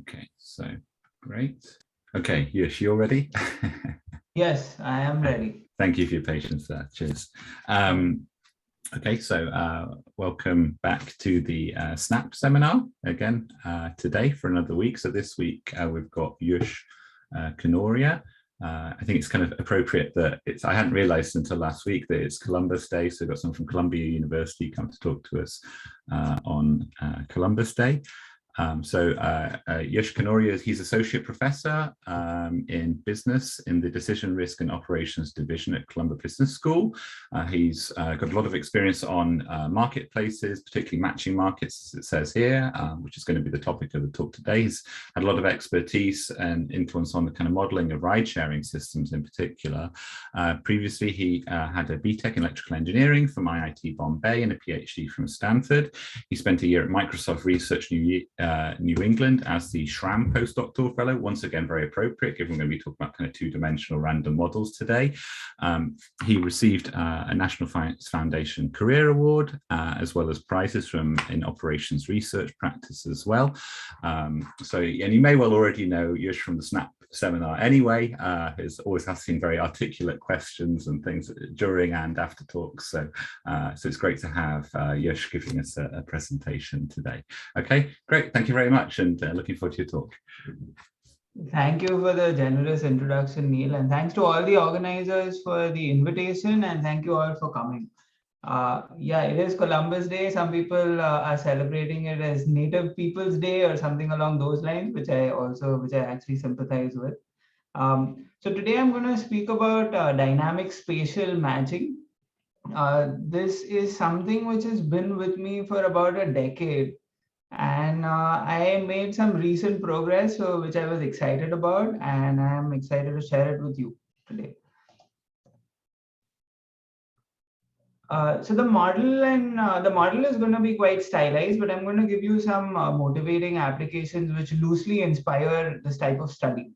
Okay, so great. Okay, Yash, you're ready? Yes, I am ready. Thank you for your patience there. Cheers. Okay, so welcome back to the SNAPP seminar again today for another week. So this week we've got Yash Kanoria. I think it's kind of appropriate that I hadn't realized until last week that it's Columbus Day. So we've got someone from Columbia University come to talk to us on Columbus Day. Yash Kanoria, he's Associate Professor in Business in the Decision Risk and Operations Division at Columbia Business School. He's got a lot of experience on marketplaces, particularly matching markets, as it says here, which is going to be the topic of the talk today. He's had a lot of expertise and influence on the kind of modeling of ride-sharing systems in particular. Previously, he had a BTEC in Electrical Engineering from i.i.d. Bombay and a PhD from Stanford. He spent a year at Microsoft Research New England as the Schramm postdoctoral fellow, once again very appropriate given we're going to be talking about kind of two-dimensional random models today. He received a National Science Foundation Career Award as well as prizes in operations research practice as well. And you may well already know Yash from the SNAPP seminar anyway. Is always asking very articulate questions and things during and after talks. So it's great to have Yash giving us a presentation today. Okay, great. Thank you very much, and looking forward to your talk. Thank you for the generous introduction, Neil, and thanks to all the organizers for the invitation, and thank you all for coming. Yeah, it is Columbus Day. Some people are celebrating it as Native People's Day or something along those lines, which I actually sympathize with. So today I'm going to speak about dynamic spatial matching. This is something which has been with me for about a decade. And I made some recent progress, which I was excited about, and I'm excited to share it with you today. So the model is going to be quite stylized, but I'm going to give you some motivating applications which loosely inspire this type of study.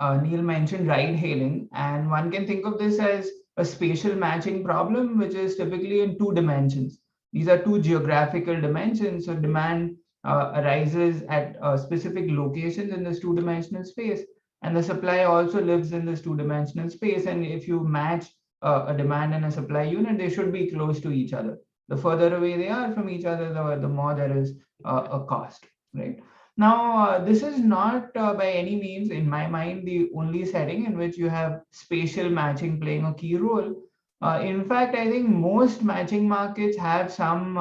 Neil mentioned ride hailing, and one can think of this as a spatial matching problem, which is typically in 2 dimensions. These are 2 geographical dimensions. So demand arises at specific locations in this 2-dimensional space, and the supply also lives in this 2-dimensional space. And if you match a demand and a supply unit, they should be close to each other. The further away they are from each other, the more there is a cost, right? Now, this is not by any means, in my mind, the only setting in which you have spatial matching playing a key role. In fact, I think most matching markets have some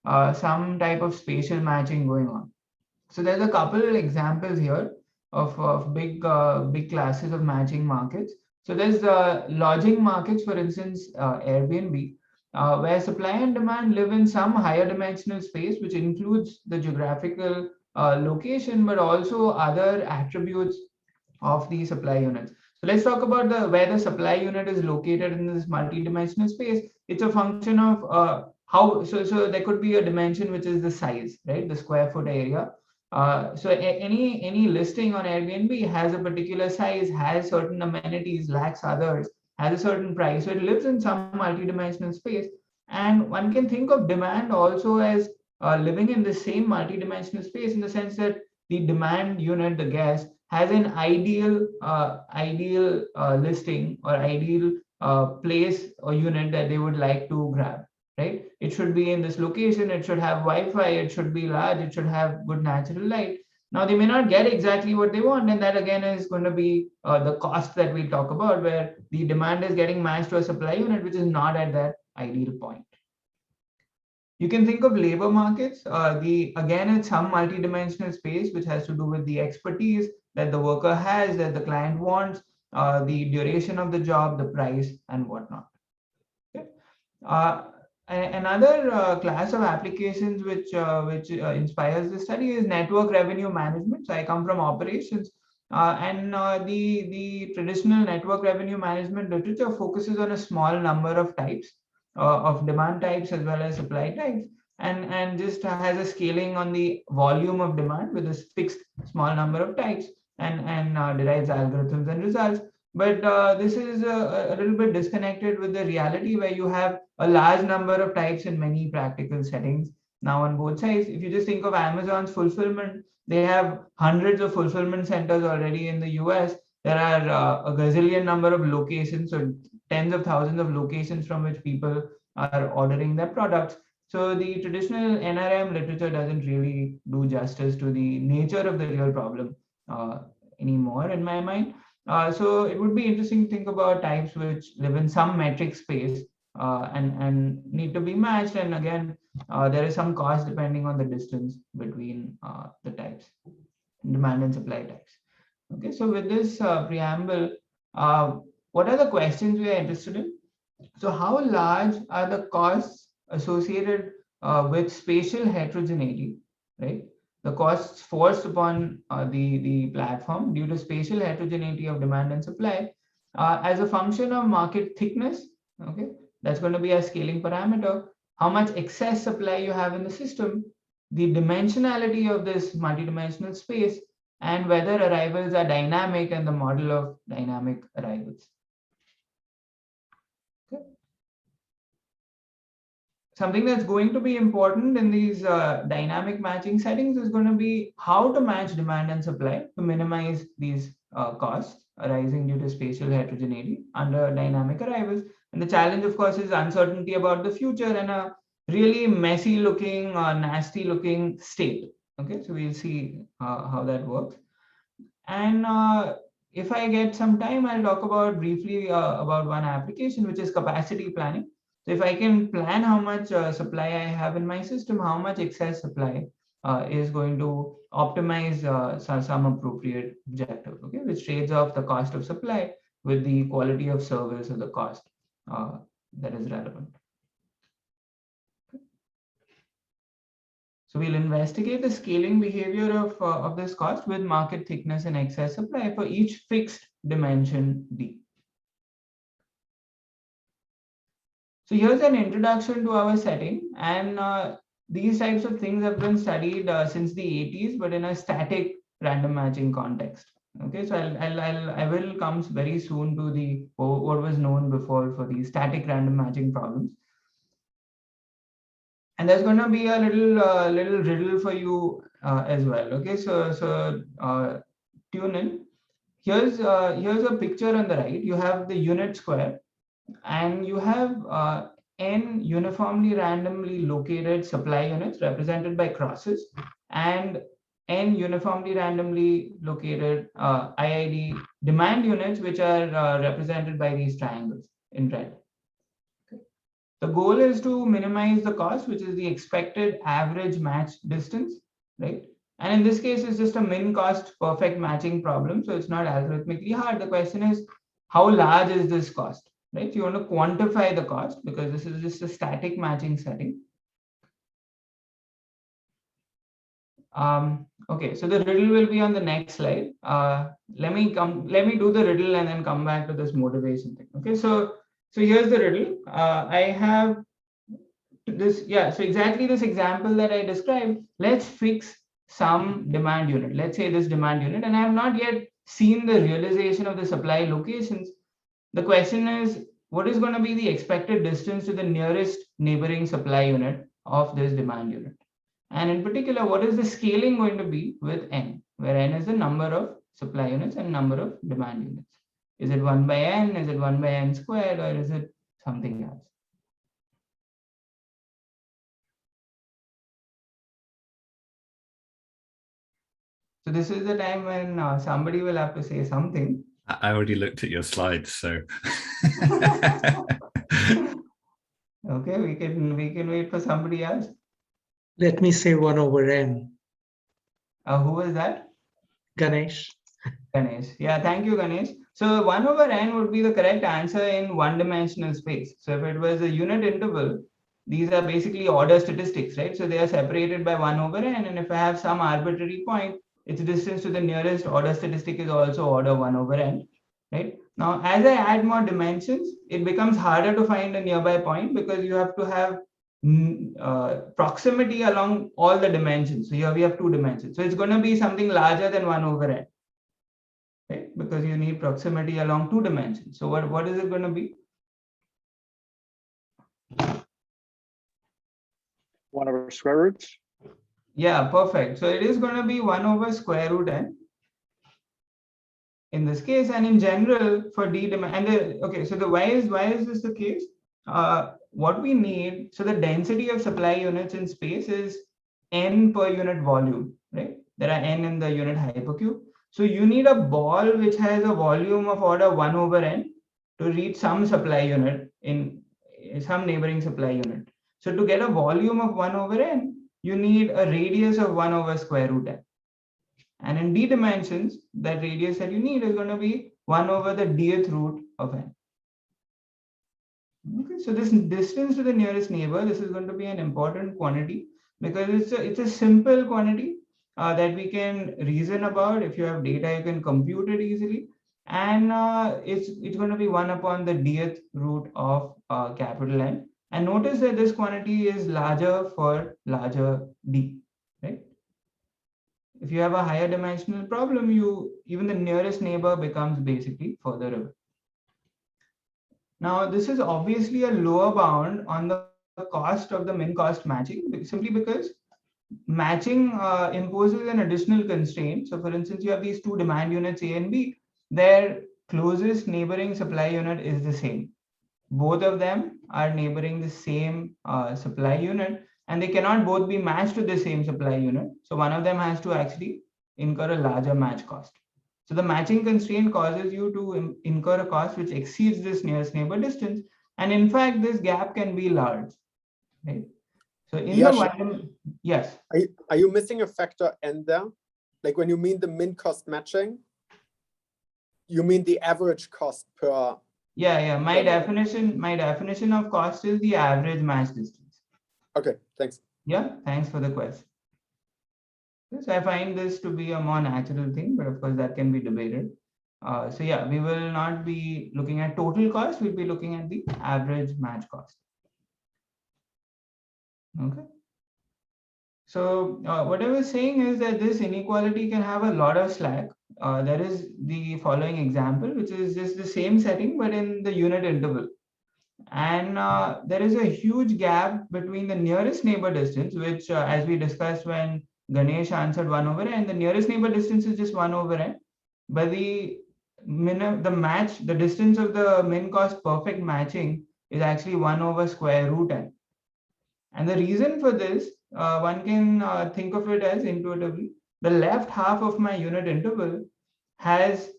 type of spatial matching going on. So there's a couple of examples here of big classes of matching markets. So there's lodging markets, for instance, Airbnb, where supply and demand live in some higher dimensional space, which includes the geographical location, but also other attributes of the supply units. So let's talk about where the supply unit is located in this multi-dimensional space. It's a function of so there could be a dimension which is the size, right? The square foot area. So any listing on Airbnb has a particular size, has certain amenities, lacks others, has a certain price. So it lives in some multi-dimensional space. And one can think of demand also as living in the same multi-dimensional space, in the sense that the demand unit, the guest, has an ideal listing or ideal place or unit that they would like to grab, right? It should be in this location, it should have Wi-Fi, it should be large, it should have good natural light. Now, they may not get exactly what they want, and that again is going to be the cost that we talk about, where the demand is getting matched to a supply unit which is not at that ideal point. You can think of labor markets. Again, it's some multi-dimensional space which has to do with the expertise that the worker has, that the client wants, the duration of the job, the price, and whatnot. Okay. Another class of applications which inspires the study is network revenue management. So I come from operations, and the traditional network revenue management literature focuses on a small number of types. Of demand types as well as supply types, and just has a scaling on the volume of demand with a fixed small number of types, and derives algorithms and results. But this is a little bit disconnected with the reality, where you have a large number of types in many practical settings. Now on both sides, if you just think of Amazon's fulfillment, they have hundreds of fulfillment centers already in the US. There are a gazillion number of locations, so tens of thousands of locations from which people are ordering their products. So the traditional NRM literature doesn't really do justice to the nature of the real problem anymore, in my mind. So it would be interesting to think about types which live in some metric space and need to be matched. And again, there is some cost depending on the distance between the types, demand and supply types. Okay, so with this preamble, what are the questions we are interested in? So how large are the costs associated with spatial heterogeneity, right? The costs forced upon the platform due to spatial heterogeneity of demand and supply as a function of market thickness, okay? That's going to be a scaling parameter. How much excess supply you have in the system, the dimensionality of this multidimensional space, and whether arrivals are dynamic and the model of dynamic arrivals. Okay. Something that's going to be important in these dynamic matching settings is going to be how to match demand and supply to minimize these costs arising due to spatial heterogeneity under dynamic arrivals. And the challenge, of course, is uncertainty about the future and a really messy looking, nasty looking state. Okay, so we'll see how that works. And if I get some time, I'll talk about briefly about one application, which is capacity planning. So if I can plan how much supply I have in my system, how much excess supply is going to optimize some appropriate objective, okay, which trades off the cost of supply with the quality of service or the cost that is relevant. So we'll investigate the scaling behavior of this cost with market thickness and excess supply for each fixed dimension D. So here's an introduction to our setting, and these types of things have been studied since the 80s, but in a static random matching context. Okay, so I will come very soon to the what was known before for the static random matching problems. And there's going to be a little riddle for you as well. Okay, so tune in. Here's a picture on the right. You have the unit square, and you have n uniformly randomly located supply units represented by crosses, and n uniformly randomly located i.i.d. demand units, which are represented by these triangles in red. The goal is to minimize the cost, which is the expected average match distance, right? And in this case, it's just a min cost perfect matching problem. So it's not algorithmically hard. The question is, how large is this cost, right? You want to quantify the cost because this is just a static matching setting. Okay, so the riddle will be on the next slide. Let me do the riddle and then come back to this motivation thing. Okay, so here's the riddle. I have this, yeah, so exactly this example that I described. Let's fix some demand unit. Let's say this demand unit, and I have not yet seen the realization of the supply locations. The question is, what is going to be the expected distance to the nearest neighboring supply unit of this demand unit? And in particular, what is the scaling going to be with n, where n is the number of supply units and number of demand units? Is it 1 by n? Is it 1 by n squared? Or is it something else? So this is the time when somebody will have to say something. I already looked at your slides, so. Okay, we can wait for somebody else. Let me say 1 over n. Who was that? Ganesh. Ganesh. Yeah, thank you, Ganesh. So 1 over n would be the correct answer in one-dimensional space. So if it was a unit interval, these are basically order statistics, right? So they are separated by 1 over n, and if I have some arbitrary point, its distance to the nearest order statistic is also order 1 over n, right? Now, as I add more dimensions, it becomes harder to find a nearby point because you have to have proximity along all the dimensions. So here we have 2 dimensions. So it's going to be something larger than 1 over n, right? Because you need proximity along 2 dimensions. So what is it going to be? 1 over over square root? Yeah, perfect. So it is going to be 1 over square root n in this case, and in general for d and okay, so the why is this the case? What we need, so the density of supply units in space is n per unit volume, right? There are n in the unit hypercube. So you need a ball which has a volume of order 1 over n to reach some supply unit in some neighboring supply unit. So to get a volume of 1 over n, you need a radius of 1 over square root n. And in d dimensions, that radius that you need is going to be 1 over the dth root of n. Okay, so this distance to the nearest neighbor, this is going to be an important quantity because it's a simple quantity that we can reason about. If you have data, you can compute it easily. And it's going to be 1 upon the dth root of capital N. And notice that this quantity is larger for larger d, right? If you have a higher dimensional problem, even the nearest neighbor becomes basically further away. Now, this is obviously a lower bound on the cost of the min cost matching, simply because matching imposes an additional constraint. So for instance, you have these two demand units A and B, their closest neighboring supply unit is the same. Both of them are neighboring the same supply unit, and they cannot both be matched to the same supply unit. So one of them has to actually incur a larger match cost. So the matching constraint causes you to incur a cost which exceeds this nearest neighbor distance. And in fact, this gap can be large, right? So in the one, yes. Are you missing a factor n there? Like when you mean the min cost matching, you mean the average cost per. Yeah. My definition of cost is the average match distance. Okay, thanks. Yeah, thanks for the question. So I find this to be a more natural thing, but of course that can be debated. So yeah, we will not be looking at total cost, we'll be looking at the average match cost. Okay. So what I was saying is that this inequality can have a lot of slack. There is the following example, which is just the same setting, but in the unit interval. And there is a huge gap between the nearest neighbor distance, which as we discussed when Ganesh answered 1 over n, the nearest neighbor distance is just 1 over n, but the distance of the min cost perfect matching is actually 1 over square root n. And the reason for this, one can think of it as intuitively, the left half of my unit interval has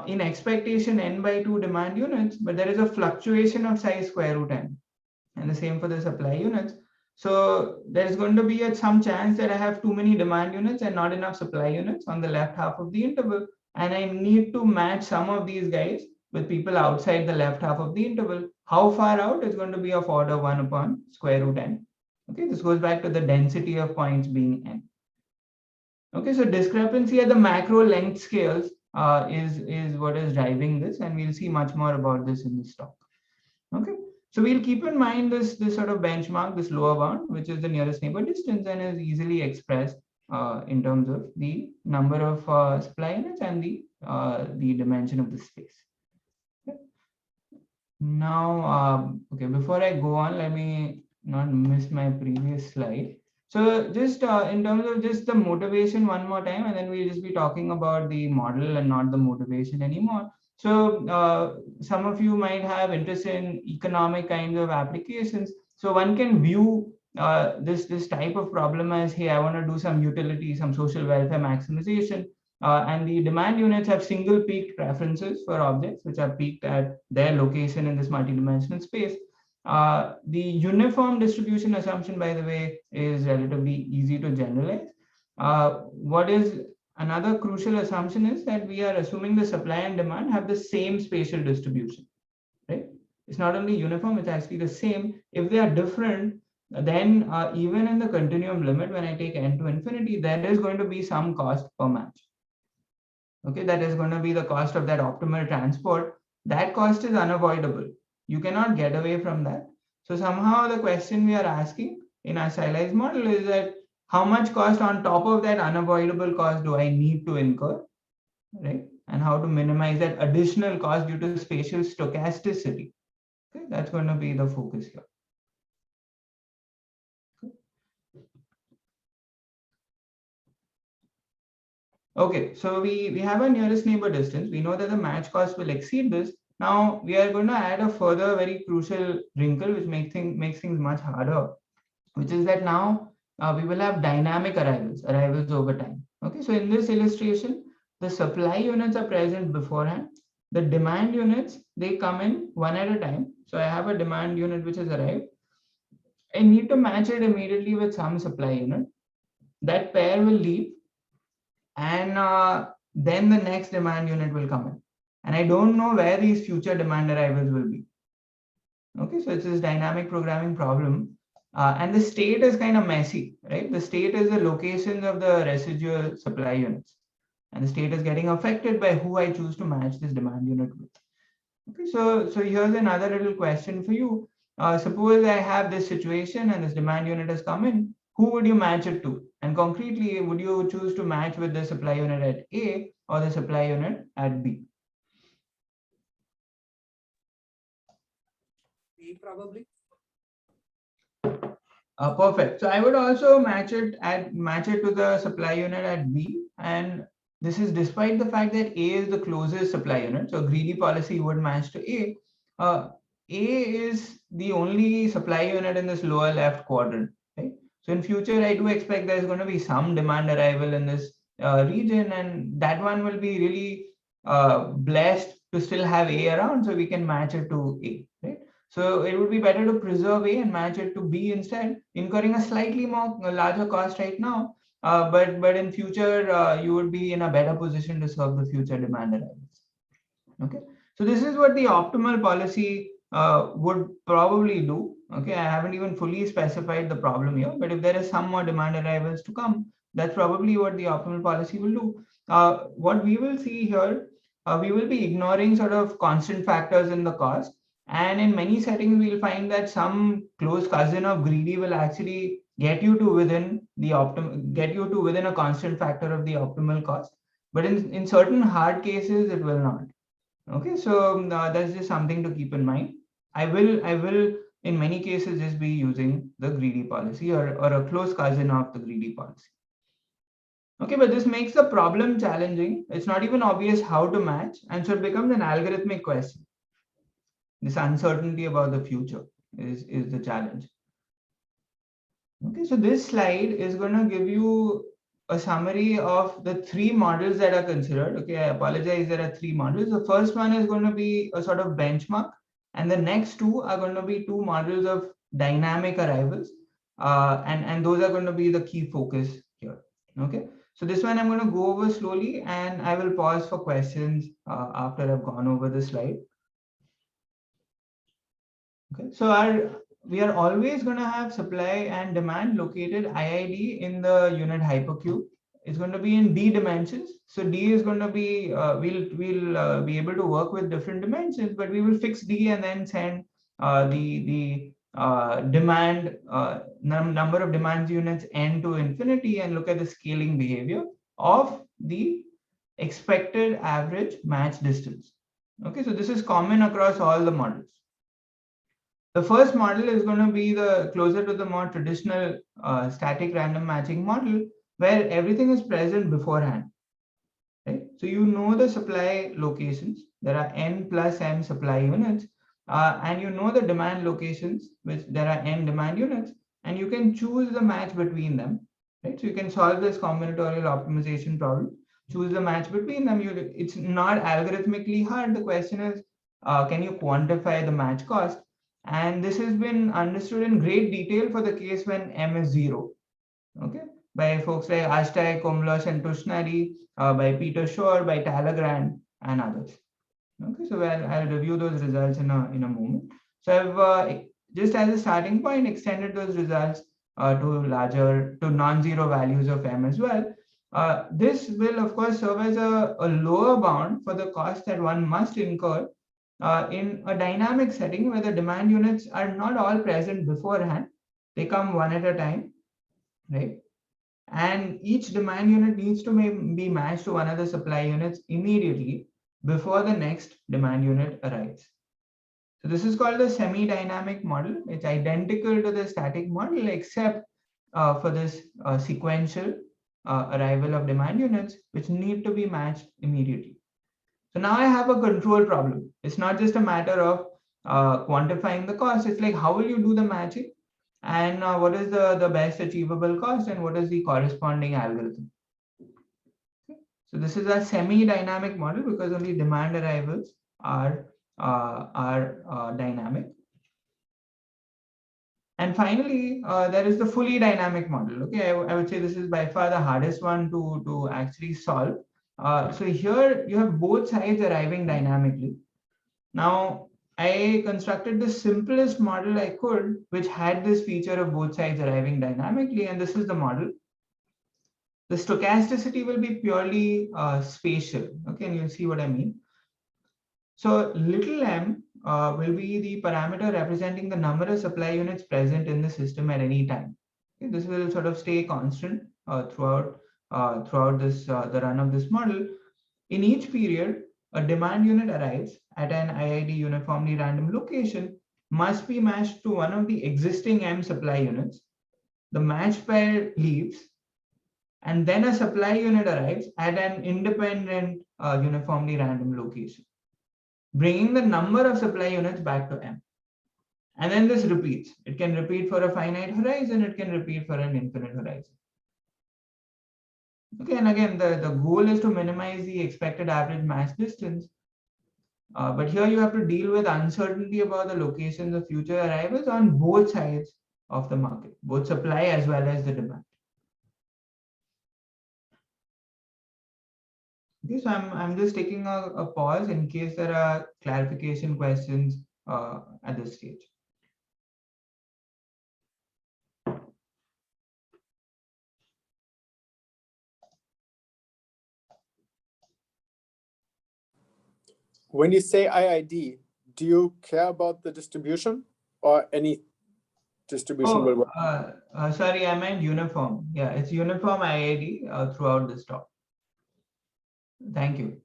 in expectation n by 2 demand units, but there is a fluctuation of size square root n, and the same for the supply units. So there's going to be some chance that I have too many demand units and not enough supply units on the left half of the interval, and I need to match some of these guys with people outside the left half of the interval. How far out is going to be of order 1 upon square root n. Okay, this goes back to the density of points being n. Okay, so discrepancy at the macro length scales is what is driving this, and we'll see much more about this in this talk. Okay, so we'll keep in mind this sort of benchmark, this lower bound, which is the nearest neighbor distance, and is easily expressed in terms of the number of supply units and the dimension of the space. Okay. Now, okay, before I go on, let me not miss my previous slide. So just in terms of just the motivation one more time, and then we'll just be talking about the model and not the motivation anymore. So some of you might have interest in economic kinds of applications. So one can view this type of problem as, hey, I want to do some utility, some social welfare maximization. And the demand units have single peaked preferences for objects which are peaked at their location in this multidimensional space. The uniform distribution assumption, by the way, is relatively easy to generalize. What is another crucial assumption is that we are assuming the supply and demand have the same spatial distribution, right? It's not only uniform, it's actually the same. If they are different, then even in the continuum limit, when I take n to infinity, there is going to be some cost per match. Okay, that is going to be the cost of that optimal transport. That cost is unavoidable. You cannot get away from that. So somehow the question we are asking in our stylized model is that how much cost on top of that unavoidable cost do I need to incur, right? And how to minimize that additional cost due to spatial stochasticity. Okay, that's going to be the focus here. Okay. Okay, so we have a nearest neighbor distance. We know that the match cost will exceed this. Now we are going to add a further very crucial wrinkle, which makes things much harder, which is that now we will have dynamic arrivals over time. Okay, so in this illustration, the supply units are present beforehand. The demand units, they come in one at a time. So I have a demand unit which has arrived. I need to match it immediately with some supply unit. That pair will leave, and then the next demand unit will come in. And I don't know where these future demand arrivals will be. Okay, so it's this dynamic programming problem. And the state is kind of messy, right? The state is the locations of the residual supply units. And the state is getting affected by who I choose to match this demand unit with. Okay, so here's another little question for you. Suppose I have this situation and this demand unit has come in. Who would you match it to? And concretely, would you choose to match with the supply unit at A or the supply unit at B? B probably. Perfect. So I would also match it to the supply unit at B, and this is despite the fact that A is the closest supply unit. So greedy policy would match to A. A is the only supply unit in this lower left quadrant, right? So in future, I do expect there's going to be some demand arrival in this region, and that one will be really blessed to still have A around, so we can match it to A, right? So it would be better to preserve A and match it to B instead, incurring a slightly larger cost right now. But in future, you would be in a better position to serve the future demand arrivals. Okay, so this is what the optimal policy would probably do. Okay, I haven't even fully specified the problem here, but if there is some more demand arrivals to come, that's probably what the optimal policy will do. What we will see here, we will be ignoring sort of constant factors in the cost. And in many settings, we'll find that some close cousin of greedy will actually get you to within a constant factor of the optimal cost. But in certain hard cases, it will not. Okay, so that's just something to keep in mind. I will in many cases just be using the greedy policy or a close cousin of the greedy policy. Okay, but this makes the problem challenging. It's not even obvious how to match, and so it becomes an algorithmic question. This uncertainty about the future is the challenge. Okay, so this slide is going to give you a summary of the three models that are considered. Okay, I apologize, there are three models. The first one is going to be a sort of benchmark, and the next two are going to be two models of dynamic arrivals, and those are going to be the key focus here. Okay, so this one I'm going to go over slowly, and I will pause for questions after I've gone over the slide. Okay, so we are always going to have supply and demand located i.i.d. in the unit hypercube. It's going to be in d dimensions. So d is going to be we'll be able to work with different dimensions, but we will fix d and then send the demand number of demands units n to infinity and look at the scaling behavior of the expected average match distance. Okay, so this is common across all the models. The first model is going to be the closer to the more traditional static random matching model, where everything is present beforehand. Right? So you know the supply locations. There are n plus m supply units, and you know the demand locations, which there are n demand units, and you can choose the match between them. Right? So you can solve this combinatorial optimization problem. Choose the match between them. It's not algorithmically hard. The question is, can you quantify the match cost? And this has been understood in great detail for the case when m is 0. Okay, by folks like Ashtai, Komlos, and Tushnari, by Peter Shore, by Talleyrand, and others. Okay, so I'll review those results in a moment. So I've just as a starting point extended those results to non-zero values of m as well. This will of course serve as a lower bound for the cost that one must incur in a dynamic setting where the demand units are not all present beforehand. They come one at a time, right? And each demand unit needs to be matched to one of the supply units immediately before the next demand unit arrives. So this is called the semi-dynamic model. It's identical to the static model except for this sequential arrival of demand units, which need to be matched immediately. So now I have a control problem. It's not just a matter of quantifying the cost. It's like, how will you do the matching? And what is the best achievable cost, and what is the corresponding algorithm? So this is a semi-dynamic model because only demand arrivals are dynamic. And finally, there is the fully dynamic model. Okay, I would say this is by far the hardest one to actually solve. So here you have both sides arriving dynamically. Now, I constructed the simplest model I could, which had this feature of both sides arriving dynamically, and this is the model. The stochasticity will be purely spatial. Okay, and you'll see what I mean. So little m will be the parameter representing the number of supply units present in the system at any time. Okay, this will sort of stay constant throughout this the run of this model. In each period, a demand unit arrives at an i.i.d. uniformly random location, must be matched to one of the existing m supply units. The matched pair leaves, and then a supply unit arrives at an independent uniformly random location, bringing the number of supply units back to m. And then this repeats. It can repeat for a finite horizon, it can repeat for an infinite horizon. Okay, and again, the goal is to minimize the expected average match distance. But here you have to deal with uncertainty about the locations of future arrivals on both sides of the market, both supply as well as the demand. Okay, so I'm just taking a pause in case there are clarification questions at this stage. When you say i.i.d, do you care about the distribution or any distribution will work? Sorry, I meant uniform. Yeah, it's uniform i.i.d throughout this talk. Thank you.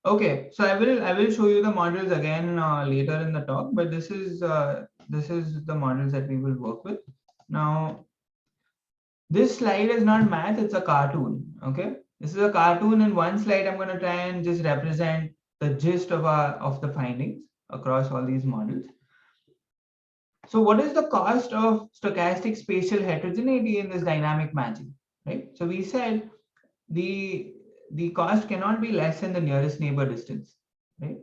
Okay, so I will show you the models again later in the talk, but this is the models that we will work with. Now, this slide is not math, it's a cartoon. Okay, this is a cartoon. In one slide, I'm going to try and just represent the gist of the findings across all these models. So what is the cost of stochastic spatial heterogeneity in this dynamic matching, right? So we said the cost cannot be less than the nearest neighbor distance, right?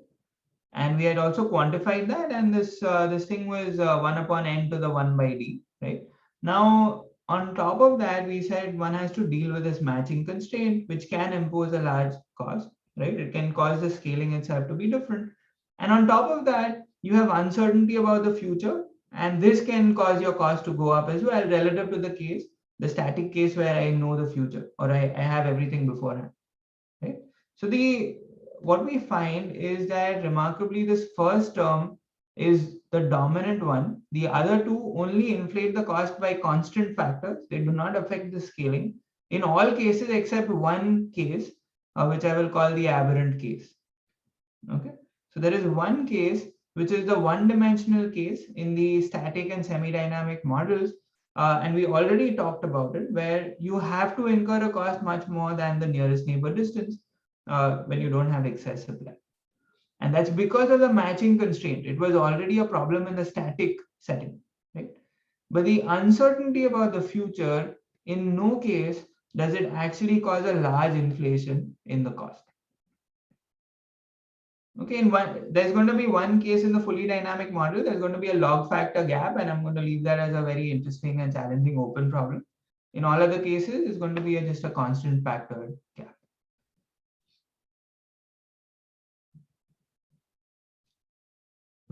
And we had also quantified that, and this thing was 1 upon n to the 1 by d, right? Now, on top of that, we said one has to deal with this matching constraint, which can impose a large cost, right? It can cause the scaling itself to be different. And on top of that, you have uncertainty about the future, and this can cause your cost to go up as well relative to the static case where I know the future, or I have everything beforehand, right? So what we find is that remarkably, this first term is the dominant one. The other two only inflate the cost by constant factors. They do not affect the scaling in all cases except one case, which I will call the aberrant case. Okay, so there is one case which is the one-dimensional case in the static and semi-dynamic models, and we already talked about it, where you have to incur a cost much more than the nearest neighbor distance when you don't have excess supply. And that's because of the matching constraint. It was already a problem in the static setting, right? But the uncertainty about the future, in no case does it actually cause a large inflation in the cost. Okay, there's going to be one case in the fully dynamic model. There's going to be a log factor gap, and I'm going to leave that as a very interesting and challenging open problem. In all other cases, it's going to be just a constant factor gap.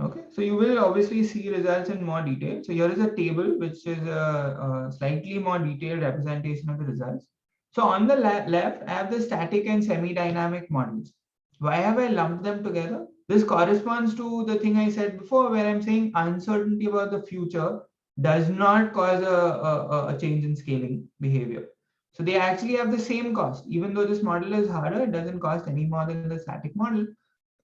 Okay, so you will obviously see results in more detail. So here is a table which is a slightly more detailed representation of the results. So on the left, I have the static and semi-dynamic models. Why have I lumped them together? This corresponds to the thing I said before, where I'm saying uncertainty about the future does not cause a change in scaling behavior. So they actually have the same cost. Even though this model is harder, it doesn't cost any more than the static model.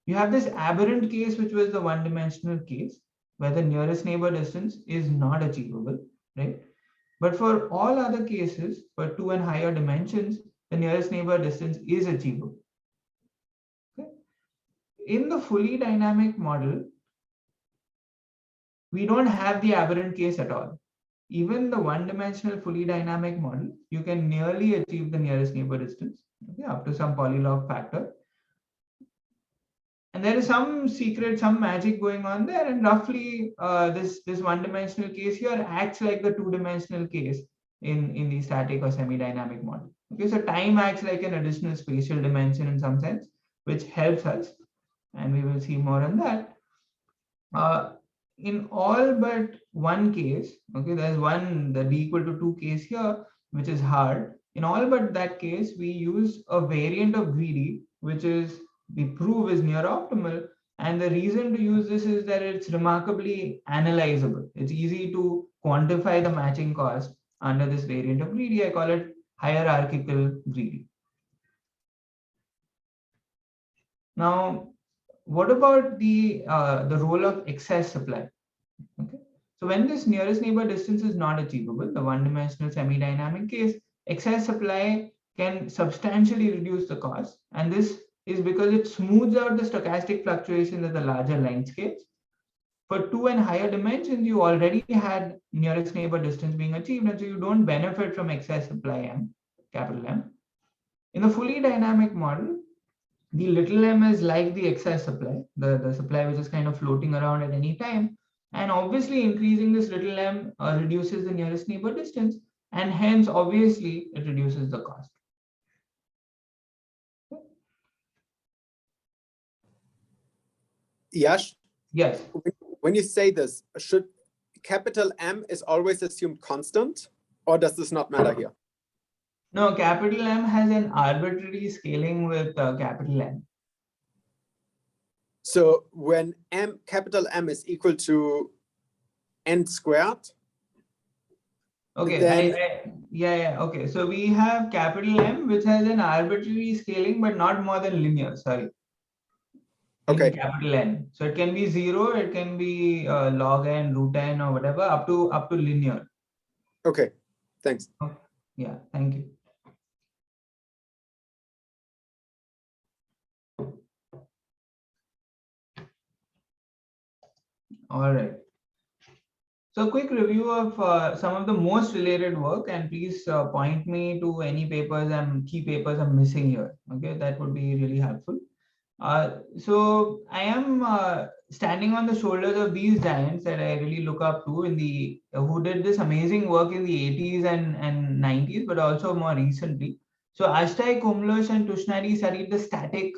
You have this aberrant case, which was the one-dimensional case. where the nearest neighbor distance is not achievable, right? But for all other cases, for 2 and higher dimensions, the nearest neighbor distance is achievable. Okay? In the fully dynamic model, we don't have the aberrant case at all. Even the one-dimensional fully dynamic model, you can nearly achieve the nearest neighbor distance, okay, up to some polylog factor. And there is some secret, some magic going on there, and roughly this one-dimensional case here acts like the two-dimensional case in the static or semi-dynamic model. Okay, so time acts like an additional spatial dimension in some sense, which helps us, and we will see more on that. In all but one case, okay, there's one, the d equal to 2 case here, which is hard. In all but that case, we use a variant of greedy, which is the proof is near optimal. And the reason to use this is that it's remarkably analyzable. It's easy to quantify the matching cost under this variant of greedy. I call it hierarchical greedy. Now, what about the role of excess supply? Okay, so when this nearest neighbor distance is not achievable, the one-dimensional semi-dynamic case, excess supply can substantially reduce the cost, and this is because it smooths out the stochastic fluctuations at the larger length scales. For 2 and higher dimensions, you already had nearest neighbor distance being achieved, and so you don't benefit from excess supply M, capital M. In the fully dynamic model, the little m is like the excess supply, the supply which is kind of floating around at any time. And obviously increasing this little m reduces the nearest neighbor distance, and hence obviously it reduces the cost. Yash? Yes. When you say this, should capital M is always assumed constant, or does this not matter here? No, capital M has an arbitrary scaling with capital M. So when capital M is equal to n squared. Okay, then, yeah. Okay, so we have capital M, which has an arbitrary scaling, but not more than linear. Sorry. Okay. Capital N. So it can be 0, it can be log n, root n, or whatever, up to linear. Okay. Thanks. Okay. Yeah. Thank you. All right. So a quick review of some of the most related work, and please point me to any papers key papers I'm missing here. Okay, that would be really helpful. So I am standing on the shoulders of these giants that I really look up to who did this amazing work in the 80s and 90s, but also more recently. So Ashtai, Kumlosh, and Tushnari studied the static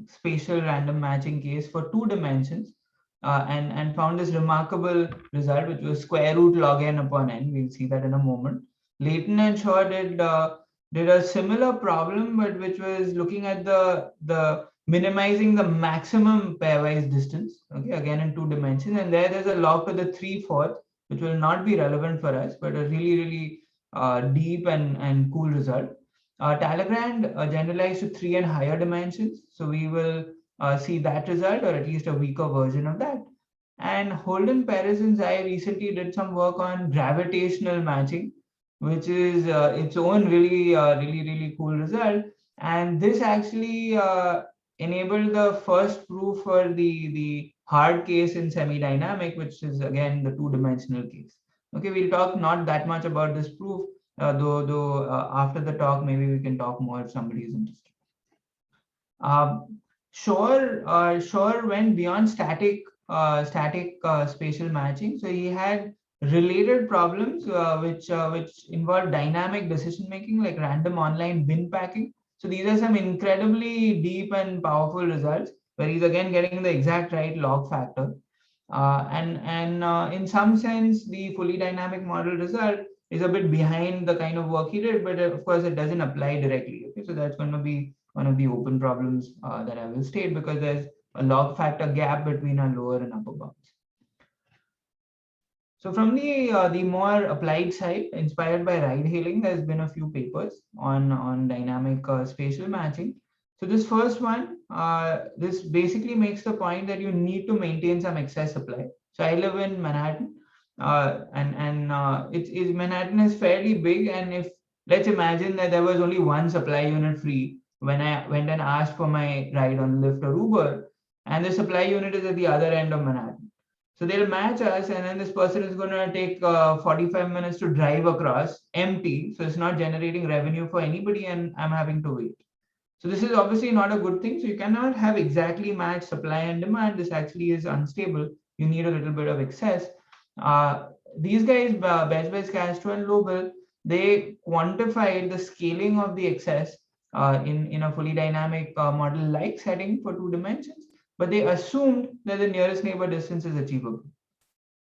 spatial random matching case for 2 dimensions. And found this remarkable result, which was square root log n upon n. We'll see that in a moment. Leighton and Shaw did a similar problem, but which was looking at the minimizing the maximum pairwise distance. Okay, again in 2 dimensions, and there's a log to the 3/4, which will not be relevant for us, but a really deep and cool result. Talleyrand generalized to 3 and higher dimensions, so we will see that result, or at least a weaker version of that. And Holden, Paris, and Zai recently did some work on gravitational matching, which is its own really cool result. And this actually enabled the first proof for the hard case in semi-dynamic, which is again the 2-dimensional case. Okay, we'll talk not that much about this proof, though after the talk maybe we can talk more if somebody is interested. Shore went beyond static spatial matching. So he had related problems which involve dynamic decision making, like random online bin packing. So these are some incredibly deep and powerful results where he's again getting the exact right log factor. And in some sense, the fully dynamic model result is a bit behind the kind of work he did, but of course it doesn't apply directly. Okay, so that's going to be one of the open problems that I will state, because there's a log factor gap between our lower and upper bounds. So from the more applied side, inspired by ride hailing, there's been a few papers on dynamic spatial matching. So this first one this basically makes the point that you need to maintain some excess supply. So I live in Manhattan, and Manhattan is fairly big, and if let's imagine that there was only one supply unit free when I went and asked for my ride on Lyft or Uber, and the supply unit is at the other end of Manhattan. So they'll match us, and then this person is going to take 45 minutes to drive across empty. So it's not generating revenue for anybody, and I'm having to wait. So this is obviously not a good thing. So you cannot have exactly matched supply and demand. This actually is unstable. You need a little bit of excess. These guys, Best Best, Castro, and Lobel, they quantified the scaling of the excess in a fully dynamic model-like setting for 2 dimensions, but they assumed that the nearest neighbor distance is achievable.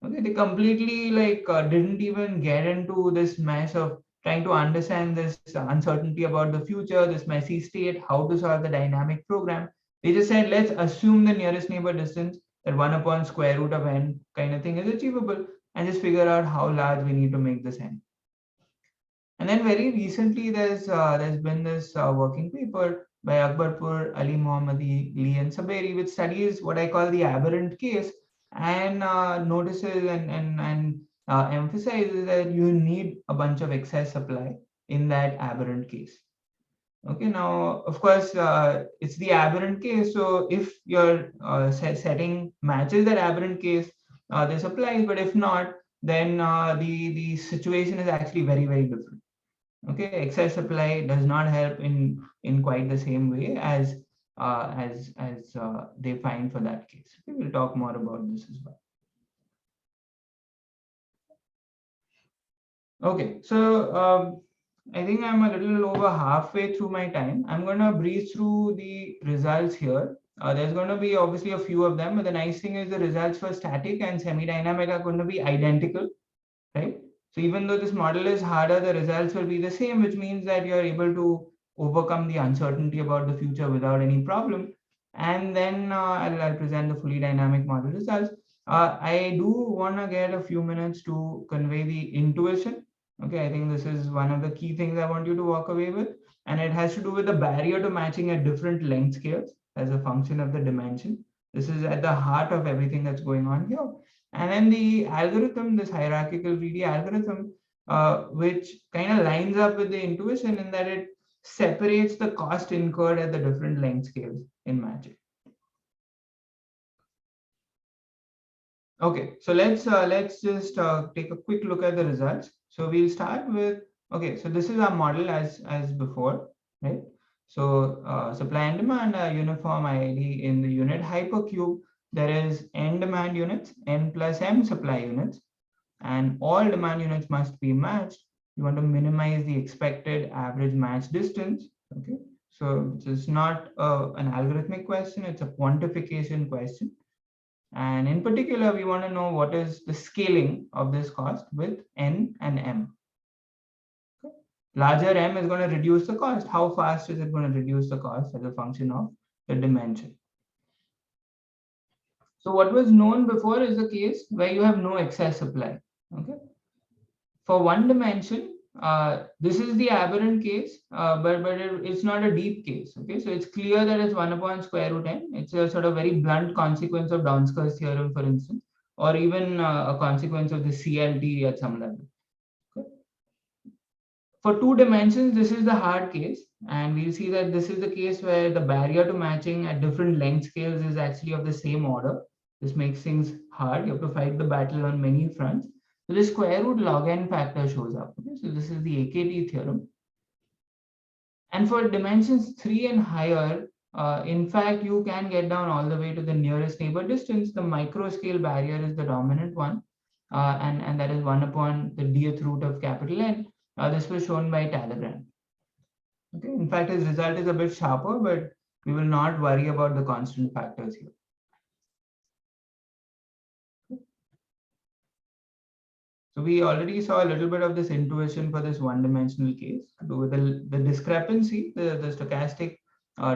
Okay, they completely didn't even get into this mess of trying to understand this uncertainty about the future, this messy state, how to solve the dynamic program. They just said, let's assume the nearest neighbor distance, that 1 upon square root of n kind of thing is achievable, and just figure out how large we need to make this n. And then very recently, there's been this working paper by Akbarpur, Ali Mohammadi, Lee, and Saberi, which studies what I call the aberrant case, and notices and emphasizes that you need a bunch of excess supply in that aberrant case. Okay, now of course it's the aberrant case. So if your setting matches that aberrant case, this applies. But if not, then the situation is actually very, very different. Okay, excess supply does not help in quite the same way as they find for that case. Okay, we'll talk more about this as well. Okay, so I think I'm a little over halfway through my time. I'm going to breeze through the results here. There's going to be obviously a few of them, but the nice thing is the results for static and semi-dynamic are going to be identical, right? So even though this model is harder, the results will be the same, which means that you're able to overcome the uncertainty about the future without any problem. And then I'll present the fully dynamic model results. I do want to get a few minutes to convey the intuition. Okay, I think this is one of the key things I want you to walk away with. And it has to do with the barrier to matching at different length scales as a function of the dimension. This is at the heart of everything that's going on here. And then the algorithm, this hierarchical greedy algorithm, which kind of lines up with the intuition in that it separates the cost incurred at the different length scales in matching. Okay, so let's just take a quick look at the results. So we'll start with, okay, so this is our model as before, right? So supply and demand are uniform i.i.d. in the unit hypercube. There is n demand units, n plus m supply units, and all demand units must be matched. You want to minimize the expected average match distance. Okay, so this is not an algorithmic question, it's a quantification question. And in particular, we want to know what is the scaling of this cost with n and m. Okay. Larger m is going to reduce the cost. How fast is it going to reduce the cost as a function of the dimension? So what was known before is the case where you have no excess supply. Okay. For 1 dimension, this is the aberrant case, but it's not a deep case. Okay, so it's clear that it's 1 upon square root n. It's a sort of very blunt consequence of Donsker's theorem, for instance, or even a consequence of the CLT at some level. Okay. For 2 dimensions, this is the hard case, and we'll see that this is the case where the barrier to matching at different length scales is actually of the same order. This makes things hard. You have to fight the battle on many fronts. So the square root log n factor shows up. Okay? So this is the AKT theorem. And for dimensions 3 and higher, in fact, you can get down all the way to the nearest neighbor distance. The micro scale barrier is the dominant one, and that is 1 upon the dth root of capital N. This was shown by Talleyrand. Okay. In fact, his result is a bit sharper, but we will not worry about the constant factors here. So we already saw a little bit of this intuition for this 1-dimensional case to do with the discrepancy, the stochastic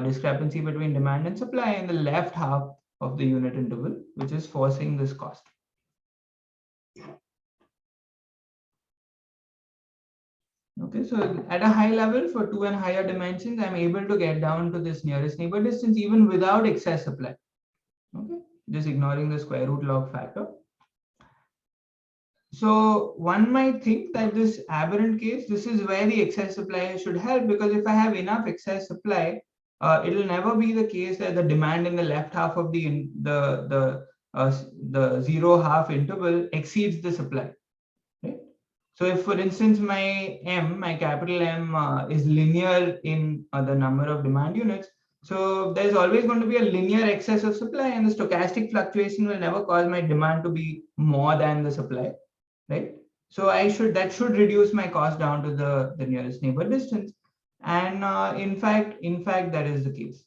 discrepancy between demand and supply in the left half of the unit interval, which is forcing this cost. Okay, so at a high level for 2 and higher dimensions, I'm able to get down to this nearest neighbor distance even without excess supply. Okay, just ignoring the square root log factor. So one might think that this aberrant case, this is where the excess supply should help, because if I have enough excess supply, it will never be the case that the demand in the left half of the zero half interval exceeds the supply. Right? So if, for instance, my capital M is linear in the number of demand units, so there's always going to be a linear excess of supply, and the stochastic fluctuation will never cause my demand to be more than the supply, right? So that should reduce my cost down to the nearest neighbor distance, and in fact that is the case.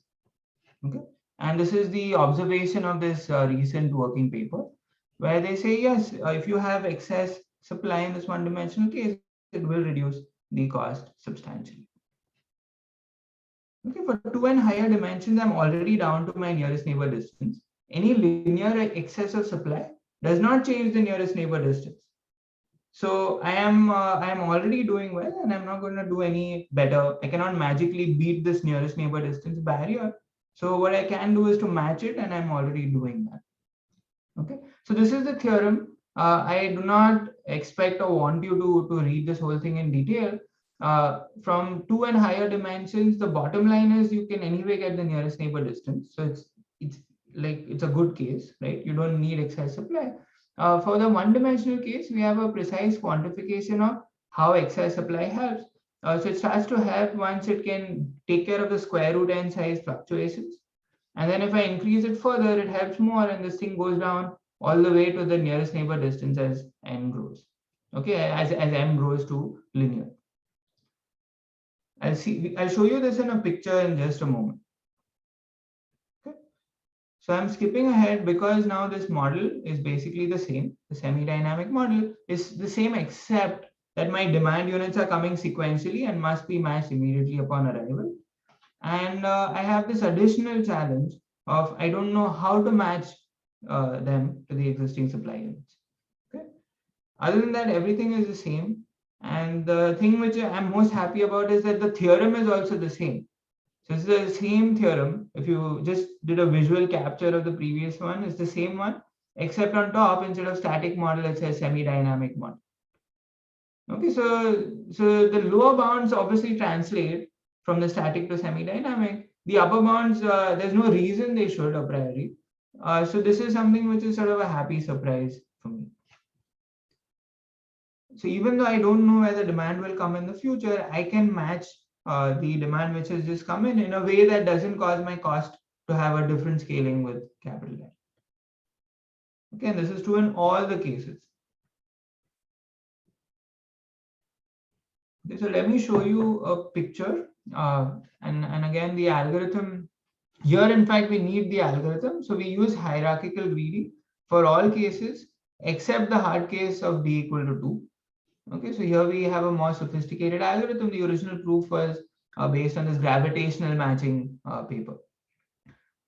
Okay, and this is the observation of this recent working paper, where they say yes, if you have excess supply in this one-dimensional case, it will reduce the cost substantially. Okay, for 2 and higher dimensions, I'm already down to my nearest neighbor distance. Any linear excess of supply does not change the nearest neighbor distance. So I am already doing well, and I'm not going to do any better. I cannot magically beat this nearest neighbor distance barrier. So what I can do is to match it, and I'm already doing that. Okay, so this is the theorem. I do not expect or want you to read this whole thing in detail. From 2 and higher dimensions, the bottom line is you can anyway get the nearest neighbor distance. So it's a good case, right? You don't need excess supply. For the one-dimensional case, we have a precise quantification of how excess supply helps. So it starts to help once it can take care of the square root n size fluctuations. And then if I increase it further, it helps more, and this thing goes down all the way to the nearest neighbor distance as n grows. Okay, as m grows to linear. I'll show you this in a picture in just a moment. Okay. So I'm skipping ahead because now this model is basically the same. The semi-dynamic model is the same, except that my demand units are coming sequentially and must be matched immediately upon arrival. And I have this additional challenge of I don't know how to match them to the existing supply units. Okay. Other than that, everything is the same. And the thing which I'm most happy about is that the theorem is also the same. So it's the same theorem. If you just did a visual capture of the previous one, it's the same one, except on top, instead of static model, it says semi-dynamic model. Okay, so the lower bounds obviously translate from the static to semi-dynamic. The upper bounds, there's no reason they should a priori. So this is something which is sort of a happy surprise for me. So even though I don't know where the demand will come in the future, I can match the demand which has just come in a way that doesn't cause my cost to have a different scaling with capital N. Okay, and this is true in all the cases. Okay, so let me show you a picture. And again, the algorithm here, in fact, we need the algorithm. So we use hierarchical greedy for all cases except the hard case of d equal to 2. Okay, so here we have a more sophisticated algorithm. The original proof was based on this gravitational matching paper.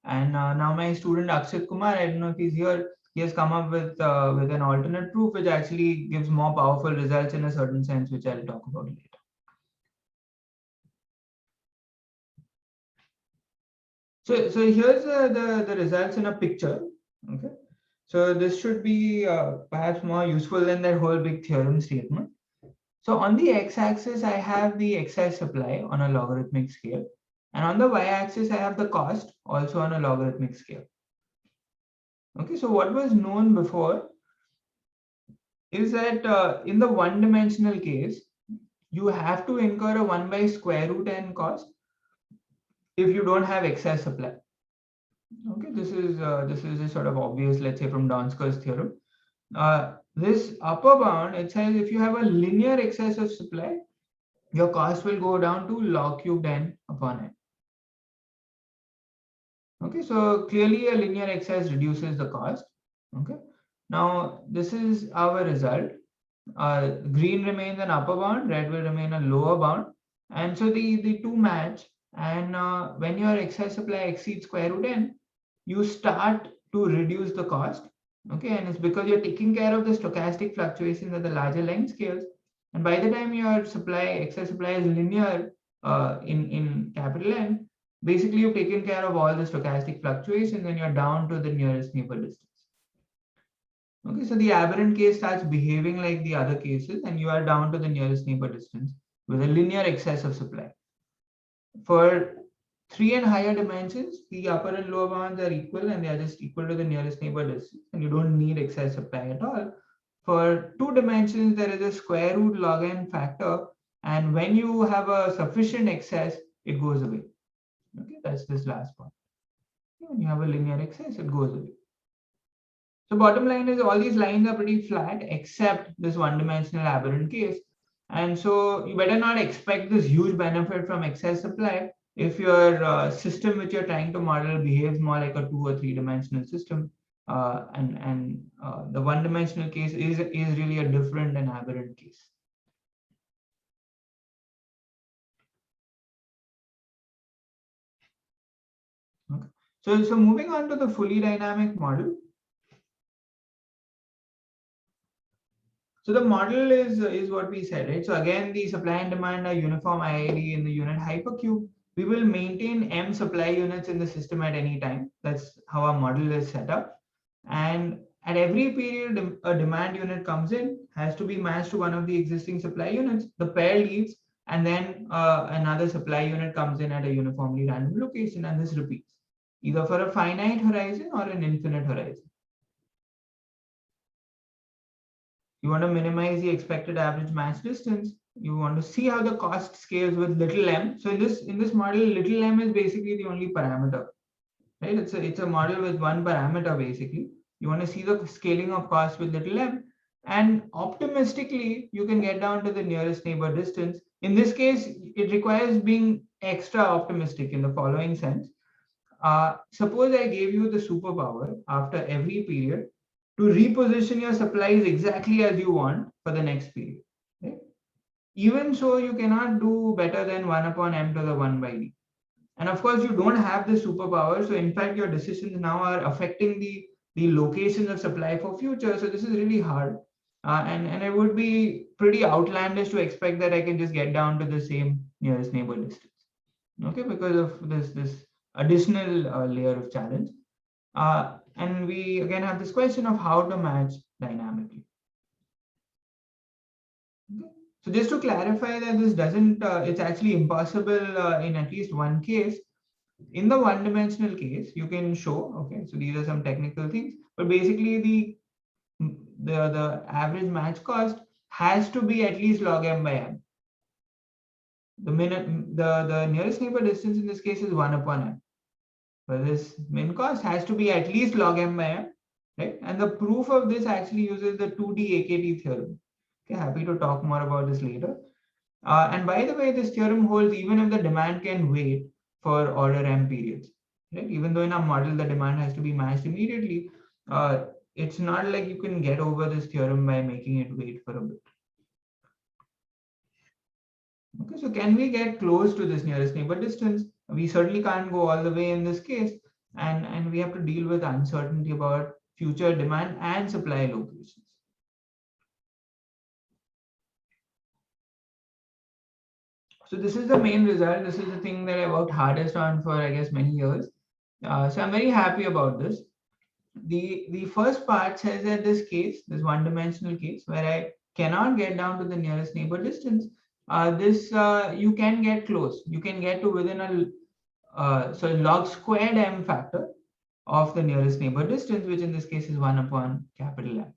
And now my student Akshit Kumar, I don't know if he's here, he has come up with an alternate proof which actually gives more powerful results in a certain sense, which I'll talk about later. So here's the results in a picture. Okay, so this should be perhaps more useful than that whole big theorem statement. So on the x-axis, I have the excess supply on a logarithmic scale. And on the y-axis, I have the cost also on a logarithmic scale. Okay, so what was known before is that in the one-dimensional case, you have to incur a 1 by square root n cost if you don't have excess supply. Okay, this is a sort of obvious, let's say, from Donskoy's theorem. This upper bound, it says if you have a linear excess of supply, your cost will go down to log cubed n upon n. Okay, so clearly a linear excess reduces the cost. Okay, now this is our result. Green remains an upper bound, red will remain a lower bound, and so the two match. And when your excess supply exceeds square root n, you start to reduce the cost. Okay, and it's because you're taking care of the stochastic fluctuations at the larger length scales, And by the time your excess supply is linear in capital N, basically you've taken care of all the stochastic fluctuations and you're down to the nearest neighbor distance. Okay, so the aberrant case starts behaving like the other cases and you are down to the nearest neighbor distance with a linear excess of supply. For 3 and higher dimensions, the upper and lower bounds are equal and they are just equal to the nearest neighbor distance and you don't need excess supply at all. For 2 dimensions, there is a square root log n factor, and when you have a sufficient excess, it goes away. Okay, that's this last part. When you have a linear excess, it goes away. So bottom line is all these lines are pretty flat except this one-dimensional aberrant case. And so you better not expect this huge benefit from excess supply if your system which you're trying to model behaves more like a 2 or 3 dimensional system. The one-dimensional case is really a different and aberrant case. Okay. So moving on to the fully dynamic model. So the model is what we said, right? So again, the supply and demand are uniform i.i.d. in the unit hypercube. We will maintain m supply units in the system at any time. That's how our model is set up. And at every period, a demand unit comes in, has to be matched to one of the existing supply units. The pair leaves, and then another supply unit comes in at a uniformly random location, and this repeats, either for a finite horizon or an infinite horizon. You want to minimize the expected average match distance. You want to see how the cost scales with little m. So in this model, little m is basically the only parameter, right? It's a model with one parameter basically. You want to see the scaling of cost with little m, and optimistically you can get down to the nearest neighbor distance. In this case, it requires being extra optimistic in the following sense. Suppose I gave you the superpower after every period to reposition your supplies exactly as you want for the next period. Right? Even so, you cannot do better than 1 upon m to the 1 by d. And of course, you don't have the superpower. So in fact, your decisions now are affecting the locations of supply for future. So this is really hard. And it would be pretty outlandish to expect that I can just get down to the same nearest neighbor distance. Okay, because of this additional layer of challenge. And we again have this question of how to match dynamically. Okay. So just to clarify that this doesn't, it's actually impossible in at least one case. In the one-dimensional case, you can show, okay, so these are some technical things, but basically the average match cost has to be at least log m by m. The nearest neighbor distance in this case is 1 upon m. But this min cost has to be at least log m by m, right? And the proof of this actually uses the 2D AKT theorem. Okay, happy to talk more about this later. And by the way, this theorem holds even if the demand can wait for order m periods, right? Even though in our model the demand has to be matched immediately, it's not like you can get over this theorem by making it wait for a bit. Okay, so can we get close to this nearest neighbor distance? We certainly can't go all the way in this case, and we have to deal with uncertainty about future demand and supply locations. So this is the main result. This is the thing that I worked hardest on for, I guess, many years. So I'm very happy about this. The first part says that this case, this one-dimensional case, where I cannot get down to the nearest neighbor distance, you can get close. You can get to within a so log squared m factor of the nearest neighbor distance, which in this case is 1 upon capital M.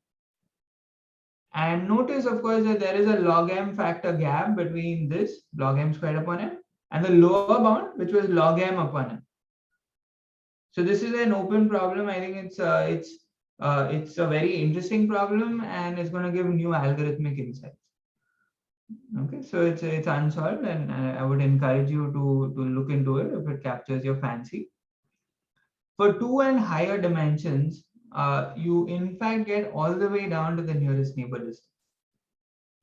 And notice, of course, that there is a log m factor gap between this log m squared upon m and the lower bound, which was log m upon m. So this is an open problem. I think it's a very interesting problem, and it's going to give new algorithmic insights. Okay, so it's unsolved, and I would encourage you to look into it if it captures your fancy. For 2 and higher dimensions, you in fact get all the way down to the nearest neighbor distance.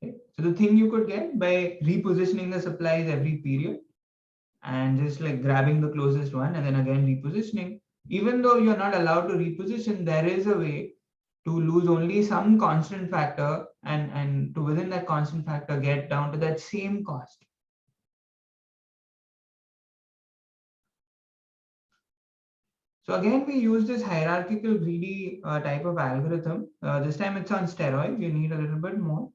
Okay? So the thing you could get by repositioning the supplies every period and just like grabbing the closest one and then again repositioning, even though you're not allowed to reposition, there is a way to lose only some constant factor and to within that constant factor get down to that same cost. So again, we use this hierarchical greedy type of algorithm. This time it's on steroids. You need a little bit more.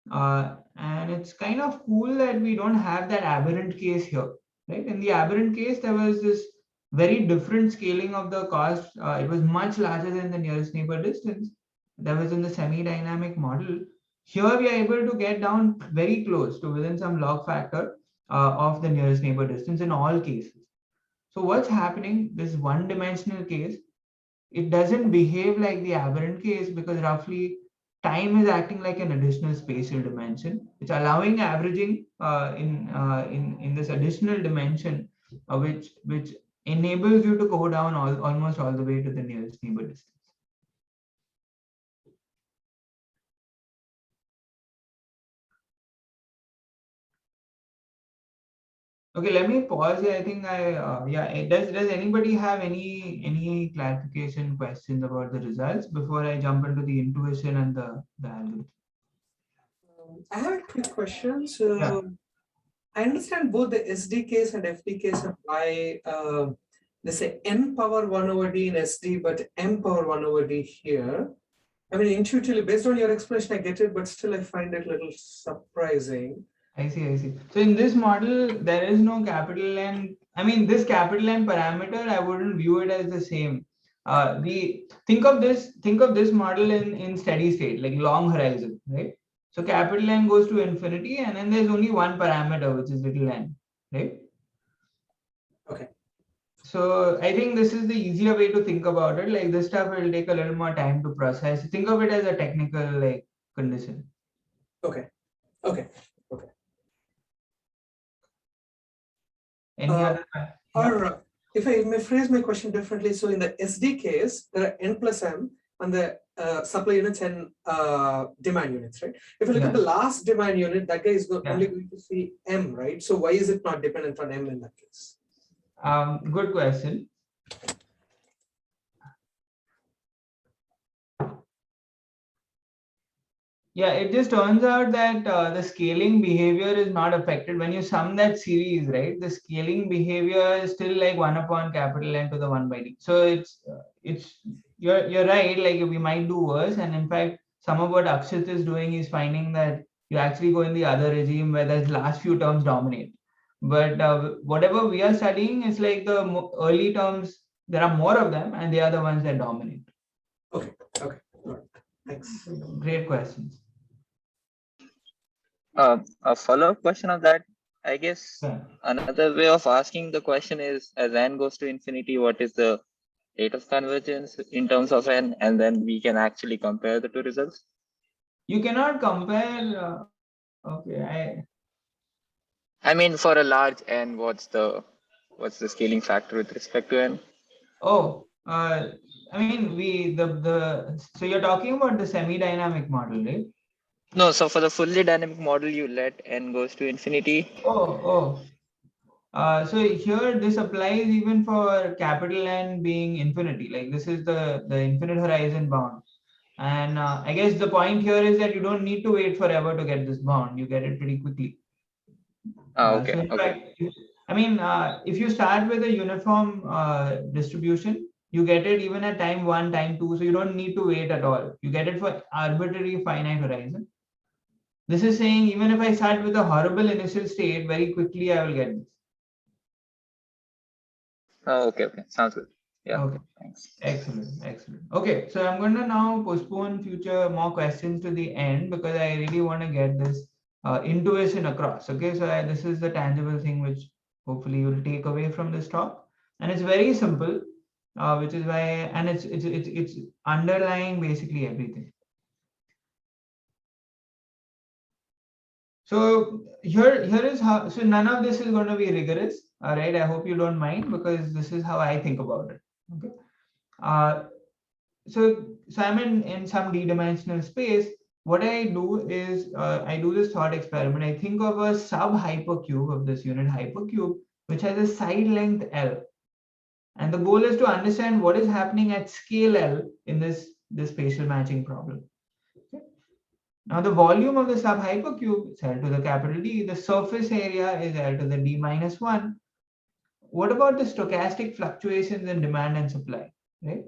And it's kind of cool that we don't have that aberrant case here, right? In the aberrant case, there was this very different scaling of the cost. It was much larger than the nearest neighbor distance. That was in the semi-dynamic model. Here we are able to get down very close to within some log factor of the nearest neighbor distance in all cases. So what's happening, this one-dimensional case, it doesn't behave like the aberrant case because roughly time is acting like an additional spatial dimension. It's allowing averaging in this additional dimension, which enables you to go down almost all the way to the nearest neighbor distance. Okay, let me pause here. I think does anybody have any clarification questions about the results before I jump into the intuition and the algorithm? I have a quick question. So I understand both the SD case and FD case apply, they say n power 1 over d in SD, but m power 1 over d here. I mean, intuitively, based on your explanation, I get it, but still I find it a little surprising. I see. So in this model, there is no capital N. I mean, this capital N parameter, I wouldn't view it as the same. Think of this model in steady state, like long horizon, right? So capital N goes to infinity, and then there's only one parameter, which is little n, right? Okay. So I think this is the easier way to think about it. Like this stuff will take a little more time to process. Think of it as a technical like condition. Okay. Any other? Or if I may phrase my question differently, so in the SD case, there are n plus m and the supply units and demand units, right? If you look at the last demand unit, that guy is only going to see m, right? So why is it not dependent on m in that case? Good question. Yeah, it just turns out that the scaling behavior is not affected when you sum that series, right? The scaling behavior is still like 1 upon capital N to the 1 by d. So you're right. Like we might do worse, and in fact, some of what Akshit is doing is finding that you actually go in the other regime where the last few terms dominate. But whatever we are studying is like the early terms. There are more of them, and they are the ones that dominate. Okay. Thanks. Great questions. A follow-up question of that, I guess another way of asking the question is, as n goes to infinity, what is the rate of convergence in terms of n, and then we can actually compare the two results? You cannot compare. Okay, I mean, for a large n, what's the scaling factor with respect to n? Oh, I mean, so you're talking about the semi-dynamic model, right? No, so for the fully dynamic model, you let n goes to infinity. So here this applies even for capital N being infinity. Like this is the infinite horizon bound. And I guess the point here is that you don't need to wait forever to get this bound. You get it pretty quickly. Okay. So in fact, I mean, if you start with a uniform distribution, you get it even at time 1, time 2. So you don't need to wait at all. You get it for arbitrary finite horizon. This is saying even if I start with a horrible initial state, very quickly I will get this. Okay. Sounds good. Yeah. Okay. Thanks. Excellent. Okay, so I'm going to now postpone more questions to the end because I really want to get this intuition across. Okay, so this is the tangible thing which hopefully you'll take away from this talk, and it's very simple, which is why, and it's underlying basically everything. So here is how. So none of this is going to be rigorous. All right, I hope you don't mind because this is how I think about it. Okay. So I'm in some d-dimensional space. What I do is I do this thought experiment. I think of a sub-hypercube of this unit hypercube, which has a side length L. And the goal is to understand what is happening at scale L in this the spatial matching problem. Okay. Now the volume of the sub-hypercube is L to the capital D. The surface area is L to the D minus 1. What about the stochastic fluctuations in demand and supply, right?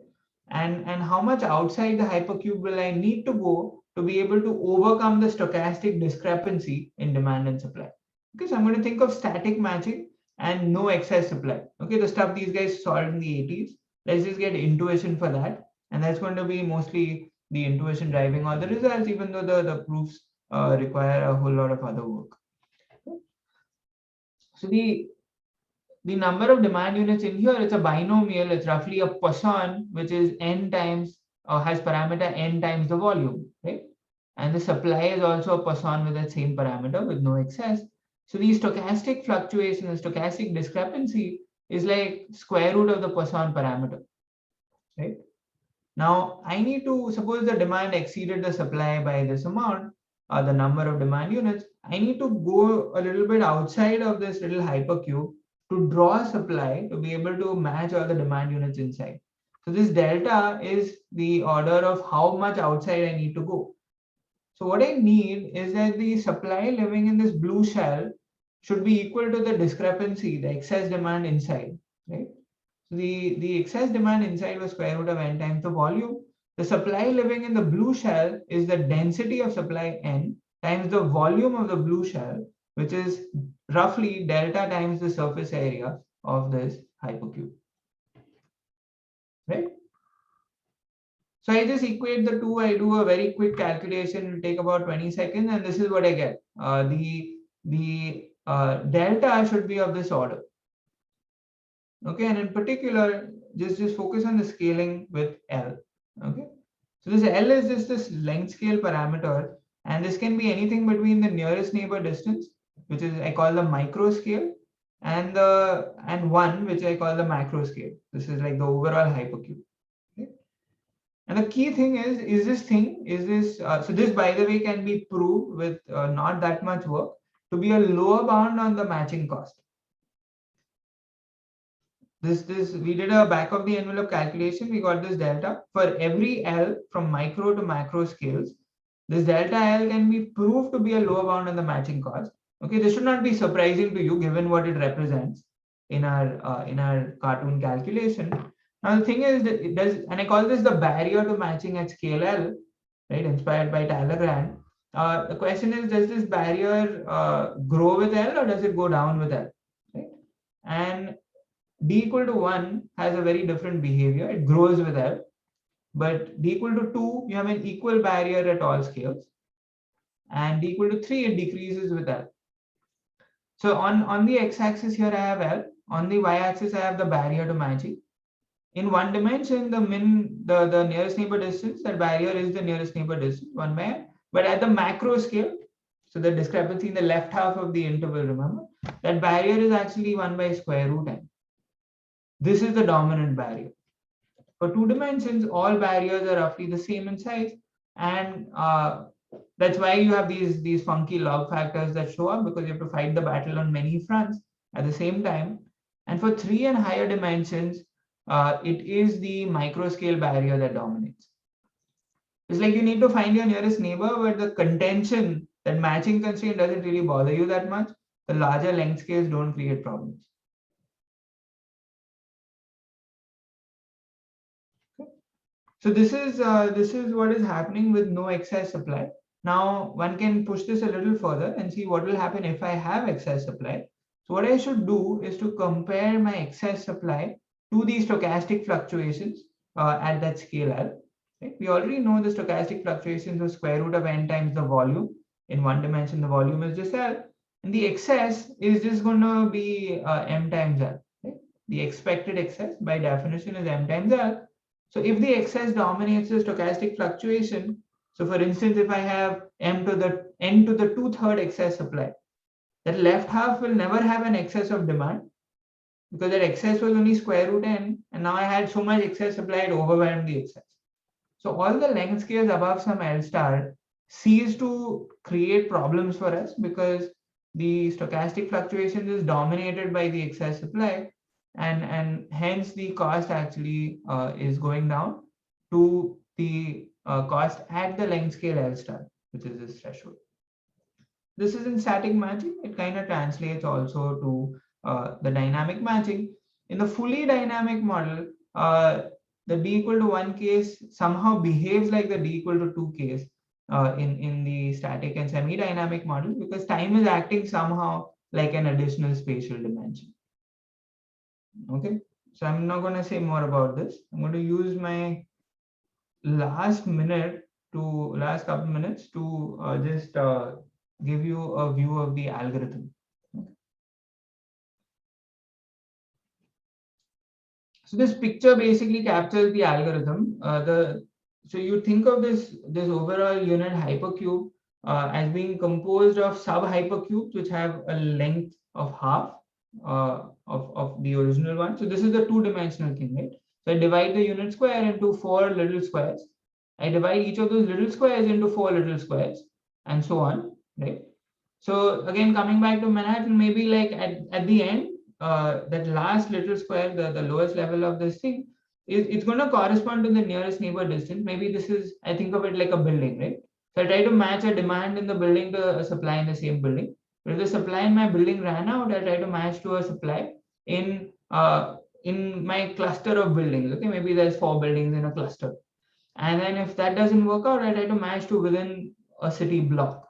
And how much outside the hypercube will I need to go to be able to overcome the stochastic discrepancy in demand and supply? Okay, so I'm going to think of static matching and no excess supply. Okay, the stuff these guys solved in the 80s. Let's just get intuition for that. And that's going to be mostly the intuition driving all the results, even though the proofs require a whole lot of other work. Okay. So the number of demand units in here, it's a binomial. It's roughly a Poisson, which is n times, has parameter n times the volume, right? And the supply is also a Poisson with that same parameter with no excess. So the stochastic fluctuation, the stochastic discrepancy is like square root of the Poisson parameter, right? Now I need to, suppose the demand exceeded the supply by this amount, the number of demand units, I need to go a little bit outside of this little hypercube to draw supply to be able to match all the demand units inside. So this delta is the order of how much outside I need to go. So what I need is that the supply living in this blue shell should be equal to the discrepancy, the excess demand inside, right? So the excess demand inside was square root of n times the volume. The supply living in the blue shell is the density of supply n times the volume of the blue shell, which is roughly delta times the surface area of this hypercube, right? So I just equate the two. I do a very quick calculation. It will take about 20 seconds, and this is what I get. The delta should be of this order. Okay, and in particular, just focus on the scaling with L. Okay, so this L is just this length scale parameter, and this can be anything between the nearest neighbor distance, which is I call the micro scale, and 1, which I call the macro scale. This is like the overall hypercube. Okay? And the key thing is this so this, by the way, can be proved with not that much work to be a lower bound on the matching cost. This we did a back of the envelope calculation. We got this delta for every L from micro to macro scales. This delta L can be proved to be a lower bound on the matching cost. Okay, this should not be surprising to you given what it represents in our cartoon calculation. Now the thing is that it does, and I call this the barrier to matching at scale L, right? Inspired by Talleyrand. The question is, does this barrier grow with L or does it go down with L? Right? And d equal to 1 has a very different behavior. It grows with L. But d equal to 2, you have an equal barrier at all scales. And d equal to 3, it decreases with L. So on the x-axis here, I have L. On the y-axis, I have the barrier to matching. In one dimension, the nearest neighbor distance, that barrier is the nearest neighbor distance, 1 by n. But at the macro scale, so the discrepancy in the left half of the interval, remember, that barrier is actually 1 by square root n. This is the dominant barrier. For 2 dimensions, all barriers are roughly the same in size, and that's why you have these funky log factors that show up, because you have to fight the battle on many fronts at the same time. And for 3 and higher dimensions, it is the micro scale barrier that dominates. It's like you need to find your nearest neighbor, but the contention that matching constraint doesn't really bother you that much. The larger length scales don't create problems. So this is what is happening with no excess supply. Now one can push this a little further and see what will happen if I have excess supply. So what I should do is to compare my excess supply to the stochastic fluctuations at that scale L. Right? We already know the stochastic fluctuations are square root of n times the volume. In one dimension, the volume is just L, and the excess is just going to be m times L. Right? The expected excess by definition is m times L. So if the excess dominates the stochastic fluctuation, so for instance, if I have n to the 2/3 excess supply, that left half will never have an excess of demand, because that excess was only square root n, and now I had so much excess supply, it overwhelmed the excess. So all the length scales above some L star cease to create problems for us, because the stochastic fluctuation is dominated by the excess supply. And hence the cost actually is going down to the cost at the length scale L star, which is this threshold. This is in static matching. It kind of translates also to the dynamic matching. In the fully dynamic model, the d equal to 1 case somehow behaves like the d equal to 2 case in the static and semi-dynamic model, because time is acting somehow like an additional spatial dimension. Okay, so I'm not going to say more about this. I'm going to use my last couple minutes to just give you a view of the algorithm. Okay. So this picture basically captures the algorithm. So you think of this overall unit hypercube as being composed of sub-hypercubes which have a length of half of the original one. So this is the two-dimensional thing, right? So I divide the unit square into 4 little squares. I divide each of those little squares into 4 little squares, and so on, right? So again, coming back to Manhattan, maybe like at the end, that last little square, the lowest level of this thing, it's going to correspond to the nearest neighbor distance. Maybe this is, I think of it like a building, right? So I try to match a demand in the building to a supply in the same building. But if the supply in my building ran out, I try to match to a supply in my cluster of buildings. Okay, maybe there's 4 buildings in a cluster. And then if that doesn't work out, I try to match to within a city block.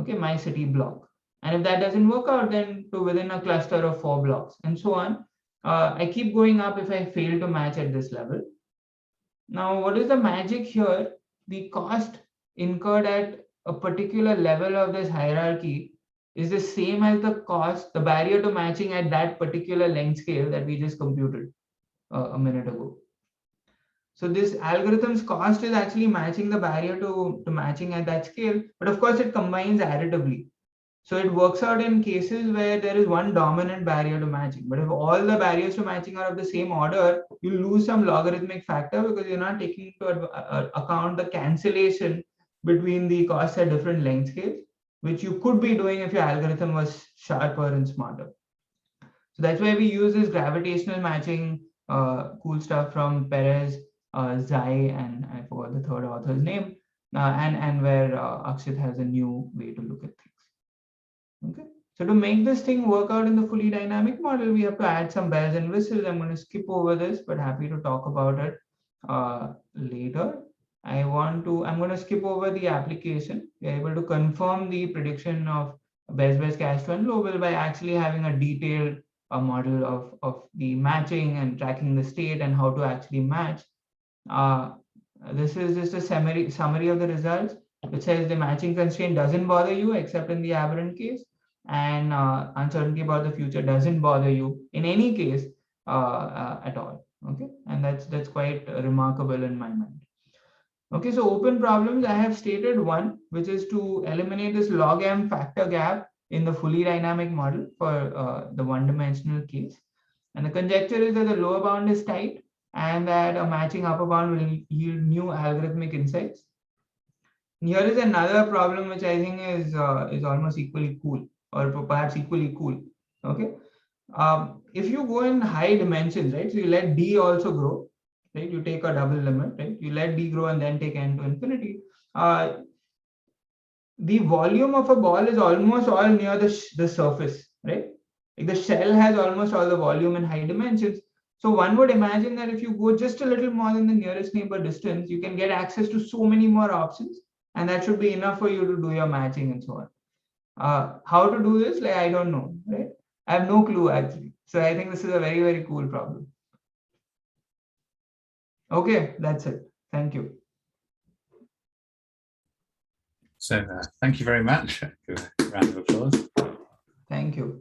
Okay, my city block. And if that doesn't work out, then to within a cluster of 4 blocks, and so on. I keep going up if I fail to match at this level. Now, what is the magic here? The cost incurred at a particular level of this hierarchy is the same as the cost, the barrier to matching at that particular length scale that we just computed a minute ago. So this algorithm's cost is actually matching the barrier to matching at that scale, but of course it combines additively. So it works out in cases where there is one dominant barrier to matching. But if all the barriers to matching are of the same order, you lose some logarithmic factor because you're not taking into account the cancellation between the costs at different length scales, which you could be doing if your algorithm was sharper and smarter. So that's why we use this gravitational matching, cool stuff from Perez, Zai, and I forgot the third author's name, and where Akshit has a new way to look at things. Okay, so to make this thing work out in the fully dynamic model, we have to add some bells and whistles. I'm going to skip over this, but happy to talk about it later. I'm going to skip over the application. We're able to confirm the prediction of best cache to unlowable by actually having a detailed model of the matching and tracking the state and how to actually match. This is just a summary of the results, which says the matching constraint doesn't bother you except in the aberrant case, and uncertainty about the future doesn't bother you in any case at all. Okay, and that's quite remarkable in my mind. Okay, so open problems, I have stated one, which is to eliminate this log m factor gap in the fully dynamic model for the one-dimensional case. And the conjecture is that the lower bound is tight and that a matching upper bound will yield new algorithmic insights. And here is another problem which I think is almost equally cool, or perhaps equally cool. Okay, if you go in high dimensions, right? So you let d also grow, right? You take a double limit, right? You let d grow and then take n to infinity. The volume of a ball is almost all near the surface, right? Like the shell has almost all the volume in high dimensions. So one would imagine that if you go just a little more than the nearest neighbor distance, you can get access to so many more options, and that should be enough for you to do your matching and so on. How to do this? Like, I don't know, right? I have no clue actually. So I think this is a very, very cool problem. Okay, that's it. Thank you. So thank you very much. Give a round of applause. Thank you.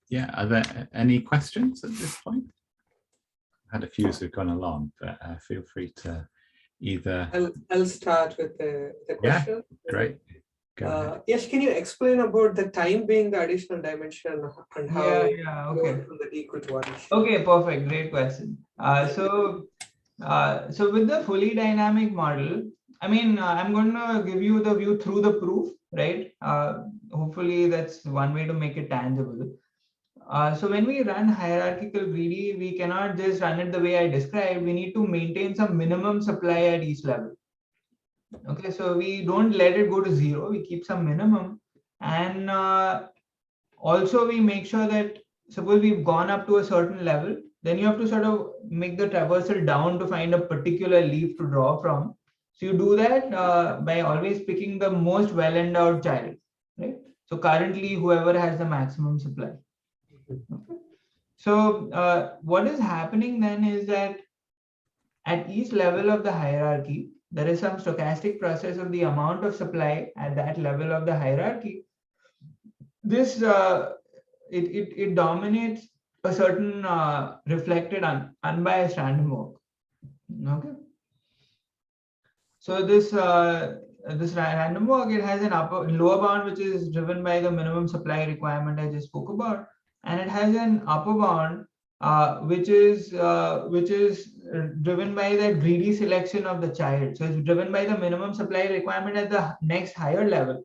Yeah, are there any questions at this point? I've had a few as we've gone along, but feel free to either. I'll start with the question. Yeah, great. Go ahead. Yes, can you explain about the time being the additional dimension and how okay. from the equal to 1? Okay, perfect. Great question. So with the fully dynamic model, I mean, I'm going to give you the view through the proof, right? Hopefully that's one way to make it tangible. So when we run hierarchical greedy, we cannot just run it the way I described. We need to maintain some minimum supply at each level. Okay, so we don't let it go to 0. We keep some minimum, and also we make sure that suppose we've gone up to a certain level, then you have to sort of make the traversal down to find a particular leaf to draw from. So you do that by always picking the most well-endowed child, right? So currently, whoever has the maximum supply. Okay. So what is happening then is that at each level of the hierarchy, there is some stochastic process of the amount of supply at that level of the hierarchy. This it dominates a certain reflected unbiased random walk. Okay. So this random walk, it has an lower bound which is driven by the minimum supply requirement I just spoke about, and it has an upper bound which is driven by the greedy selection of the child. So it's driven by the minimum supply requirement at the next higher level.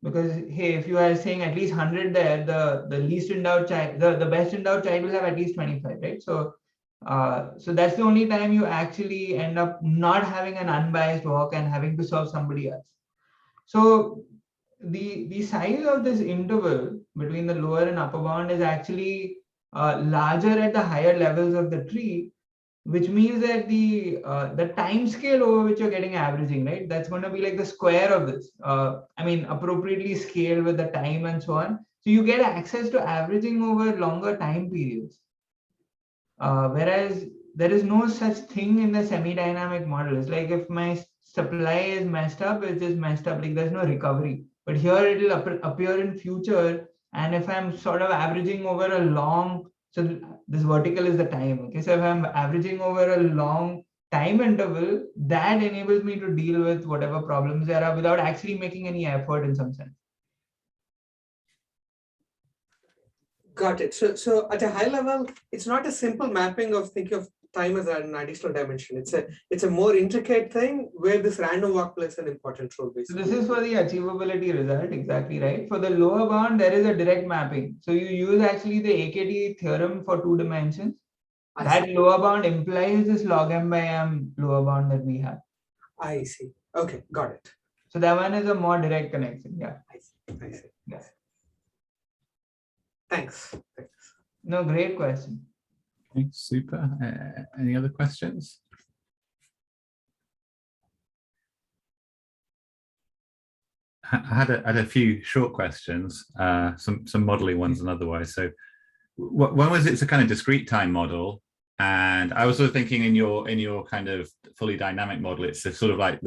Because hey, if you are saying at least 100 there, the least endowed child, the best endowed child will have at least 25, right? So so that's the only time you actually end up not having an unbiased walk and having to serve somebody else. So the size of this interval between the lower and upper bound is actually larger at the higher levels of the tree, which means that the time scale over which you're getting averaging, right? That's going to be like the square of this. I mean, appropriately scaled with the time and so on. So you get access to averaging over longer time periods. Whereas there is no such thing in the semi-dynamic model. It's like if my supply is messed up, it's just messed up. Like there's no recovery. But here it will appear in future. And if I'm sort of averaging over a long, so this vertical is the time. Okay, so if I'm averaging over a long time interval, that enables me to deal with whatever problems there are without actually making any effort in some sense. Got it. So at a high level, it's not a simple mapping of thinking of time as an additional dimension. It's a more intricate thing where this random walk plays an important role. Basically. So this is for the achievability result, exactly right. For the lower bound, there is a direct mapping. So you use actually the AKT theorem for 2 dimensions. That lower bound implies this log m by m lower bound that we have. I see. Okay, got it. So that one is a more direct connection. Yeah. I see. Yeah. Thanks. No, great question. Okay, super. Any other questions? I had a few short questions, some modeling ones and otherwise. So when was it's a kind of discrete time model? And I was sort of thinking in your kind of fully dynamic model, it's sort of like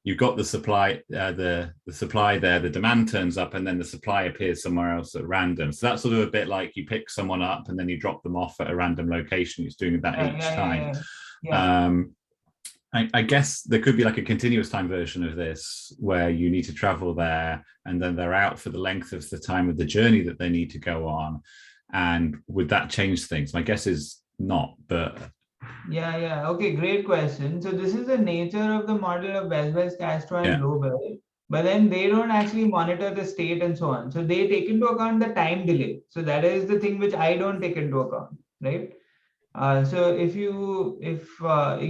you've got the supply, the supply there, the demand turns up, and then the supply appears somewhere else at random. So that's sort of a bit like you pick someone up and then you drop them off at a random location. It's doing that each time. Yeah. I guess there could be like a continuous time version of this where you need to travel there and then they're out for the length of the time of the journey that they need to go on. And would that change things? My guess is not, but... Yeah. Okay, great question. So this is the nature of the model of Bell, Castro, and Lobel, but then they don't actually monitor the state and so on. So they take into account the time delay. So that is the thing which I don't take into account, right? So if you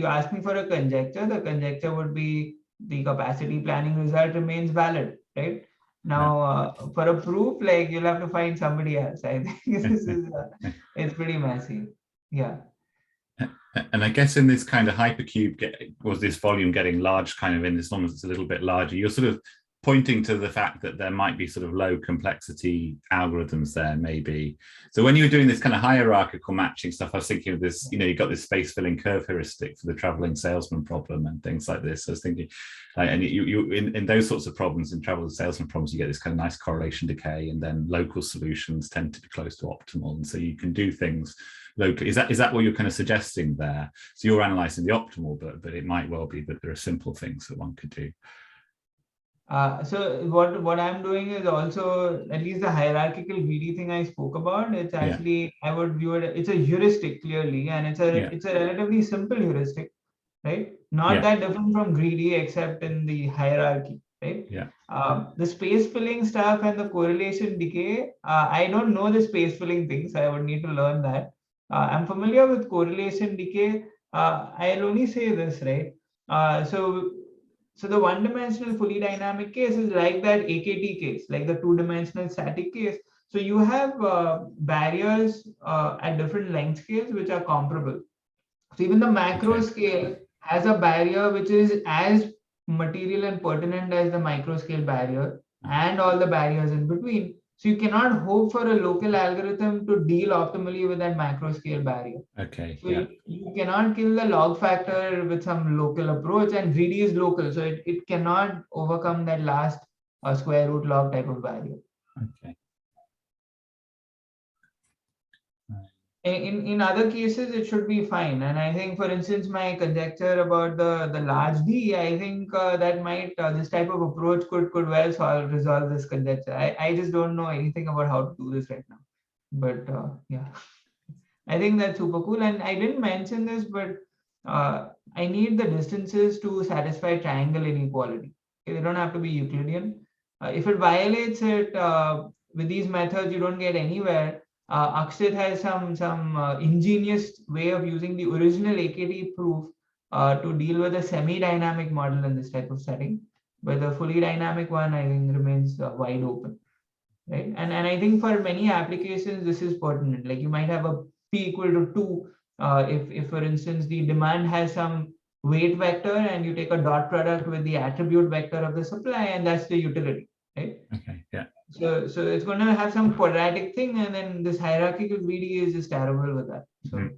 ask me for a conjecture, the conjecture would be the capacity planning result remains valid, right? Now, for a proof, like you'll have to find somebody else. I think this is it's pretty messy. Yeah. And I guess in this kind of hypercube, was this volume getting large kind of in as long as it's a little bit larger, you're sort of pointing to the fact that there might be sort of low complexity algorithms there maybe. So when you were doing this kind of hierarchical matching stuff, I was thinking of this, you've got this space filling curve heuristic for the traveling salesman problem and things like this. I was thinking, and you in those sorts of problems, in traveling salesman problems, you get this kind of nice correlation decay, and then local solutions tend to be close to optimal. And so you can do things locally. Is that what you're kind of suggesting there? So you're analyzing the optimal, but it might well be that there are simple things that one could do. So what I'm doing is also, at least the hierarchical greedy thing I spoke about, it's actually, I would view it, it's a heuristic clearly, and it's a relatively simple heuristic, right? Not that different from greedy except in the hierarchy. right? Yeah. The space filling stuff and the correlation decay, I don't know the space filling thing, so I would need to learn that. I'm familiar with correlation decay. I'll only say this, right? So the one-dimensional fully dynamic case is like that AKT case, like the two-dimensional static case. So you have barriers at different length scales which are comparable. So even the macro scale has a barrier which is as material and pertinent as the micro scale barrier and all the barriers in between. So you cannot hope for a local algorithm to deal optimally with that macro scale barrier. Okay. So you cannot kill the log factor with some local approach, and greedy is local. So it cannot overcome that last square root log type of barrier. Okay. In other cases, it should be fine. And I think, for instance, my conjecture about the large D, I think that might, this type of approach could well resolve this conjecture. I just don't know anything about how to do this right now. But yeah, I think that's super cool. And I didn't mention this, but I need the distances to satisfy triangle inequality. Okay, they don't have to be Euclidean. If it violates it with these methods, you don't get anywhere. Akshit has some ingenious way of using the original AKT proof to deal with a semi-dynamic model in this type of setting, but the fully dynamic one, I think, remains wide open, right? And I think for many applications, this is pertinent. Like you might have a P equal to 2 if for instance, the demand has some weight vector and you take a dot product with the attribute vector of the supply, and that's the utility, right? Okay. Yeah. So it's going to have some quadratic thing, and then this hierarchical greedy is just terrible with that. So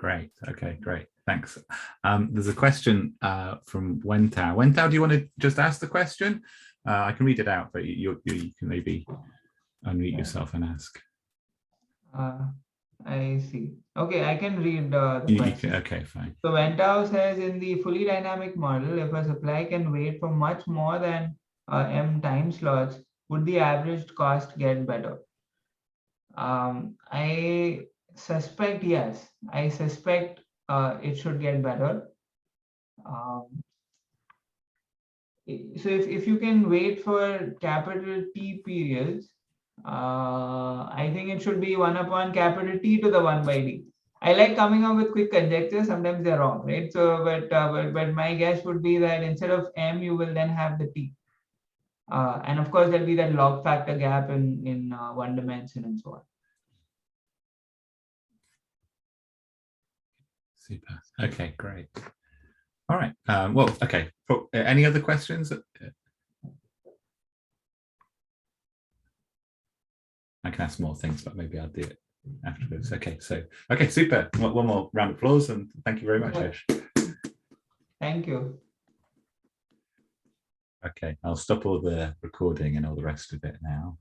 Great. Okay, great. Thanks. There's a question from Wentao. Wentao, do you want to just ask the question? I can read it out, but you can maybe unmute yourself and ask. I see. Okay, I can read the question. Okay, fine. So Wentao says, in the fully dynamic model, if a supply can wait for much more than m time slots, would the averaged cost get better? I suspect yes. I suspect it should get better. So if you can wait for capital T periods, I think it should be 1 upon capital T to the 1 by D. I like coming up with quick conjectures. Sometimes they're wrong, right? So, but my guess would be that instead of M, you will then have the T. And of course, there'll be that log factor gap in one dimension and so on. Super. Okay, great. All right. Well, okay. Any other questions? I can ask more things, but maybe I'll do it afterwards. Okay, okay, super. One more round of applause, and thank you very much, Yash. Thank you. Okay, I'll stop all the recording and all the rest of it now.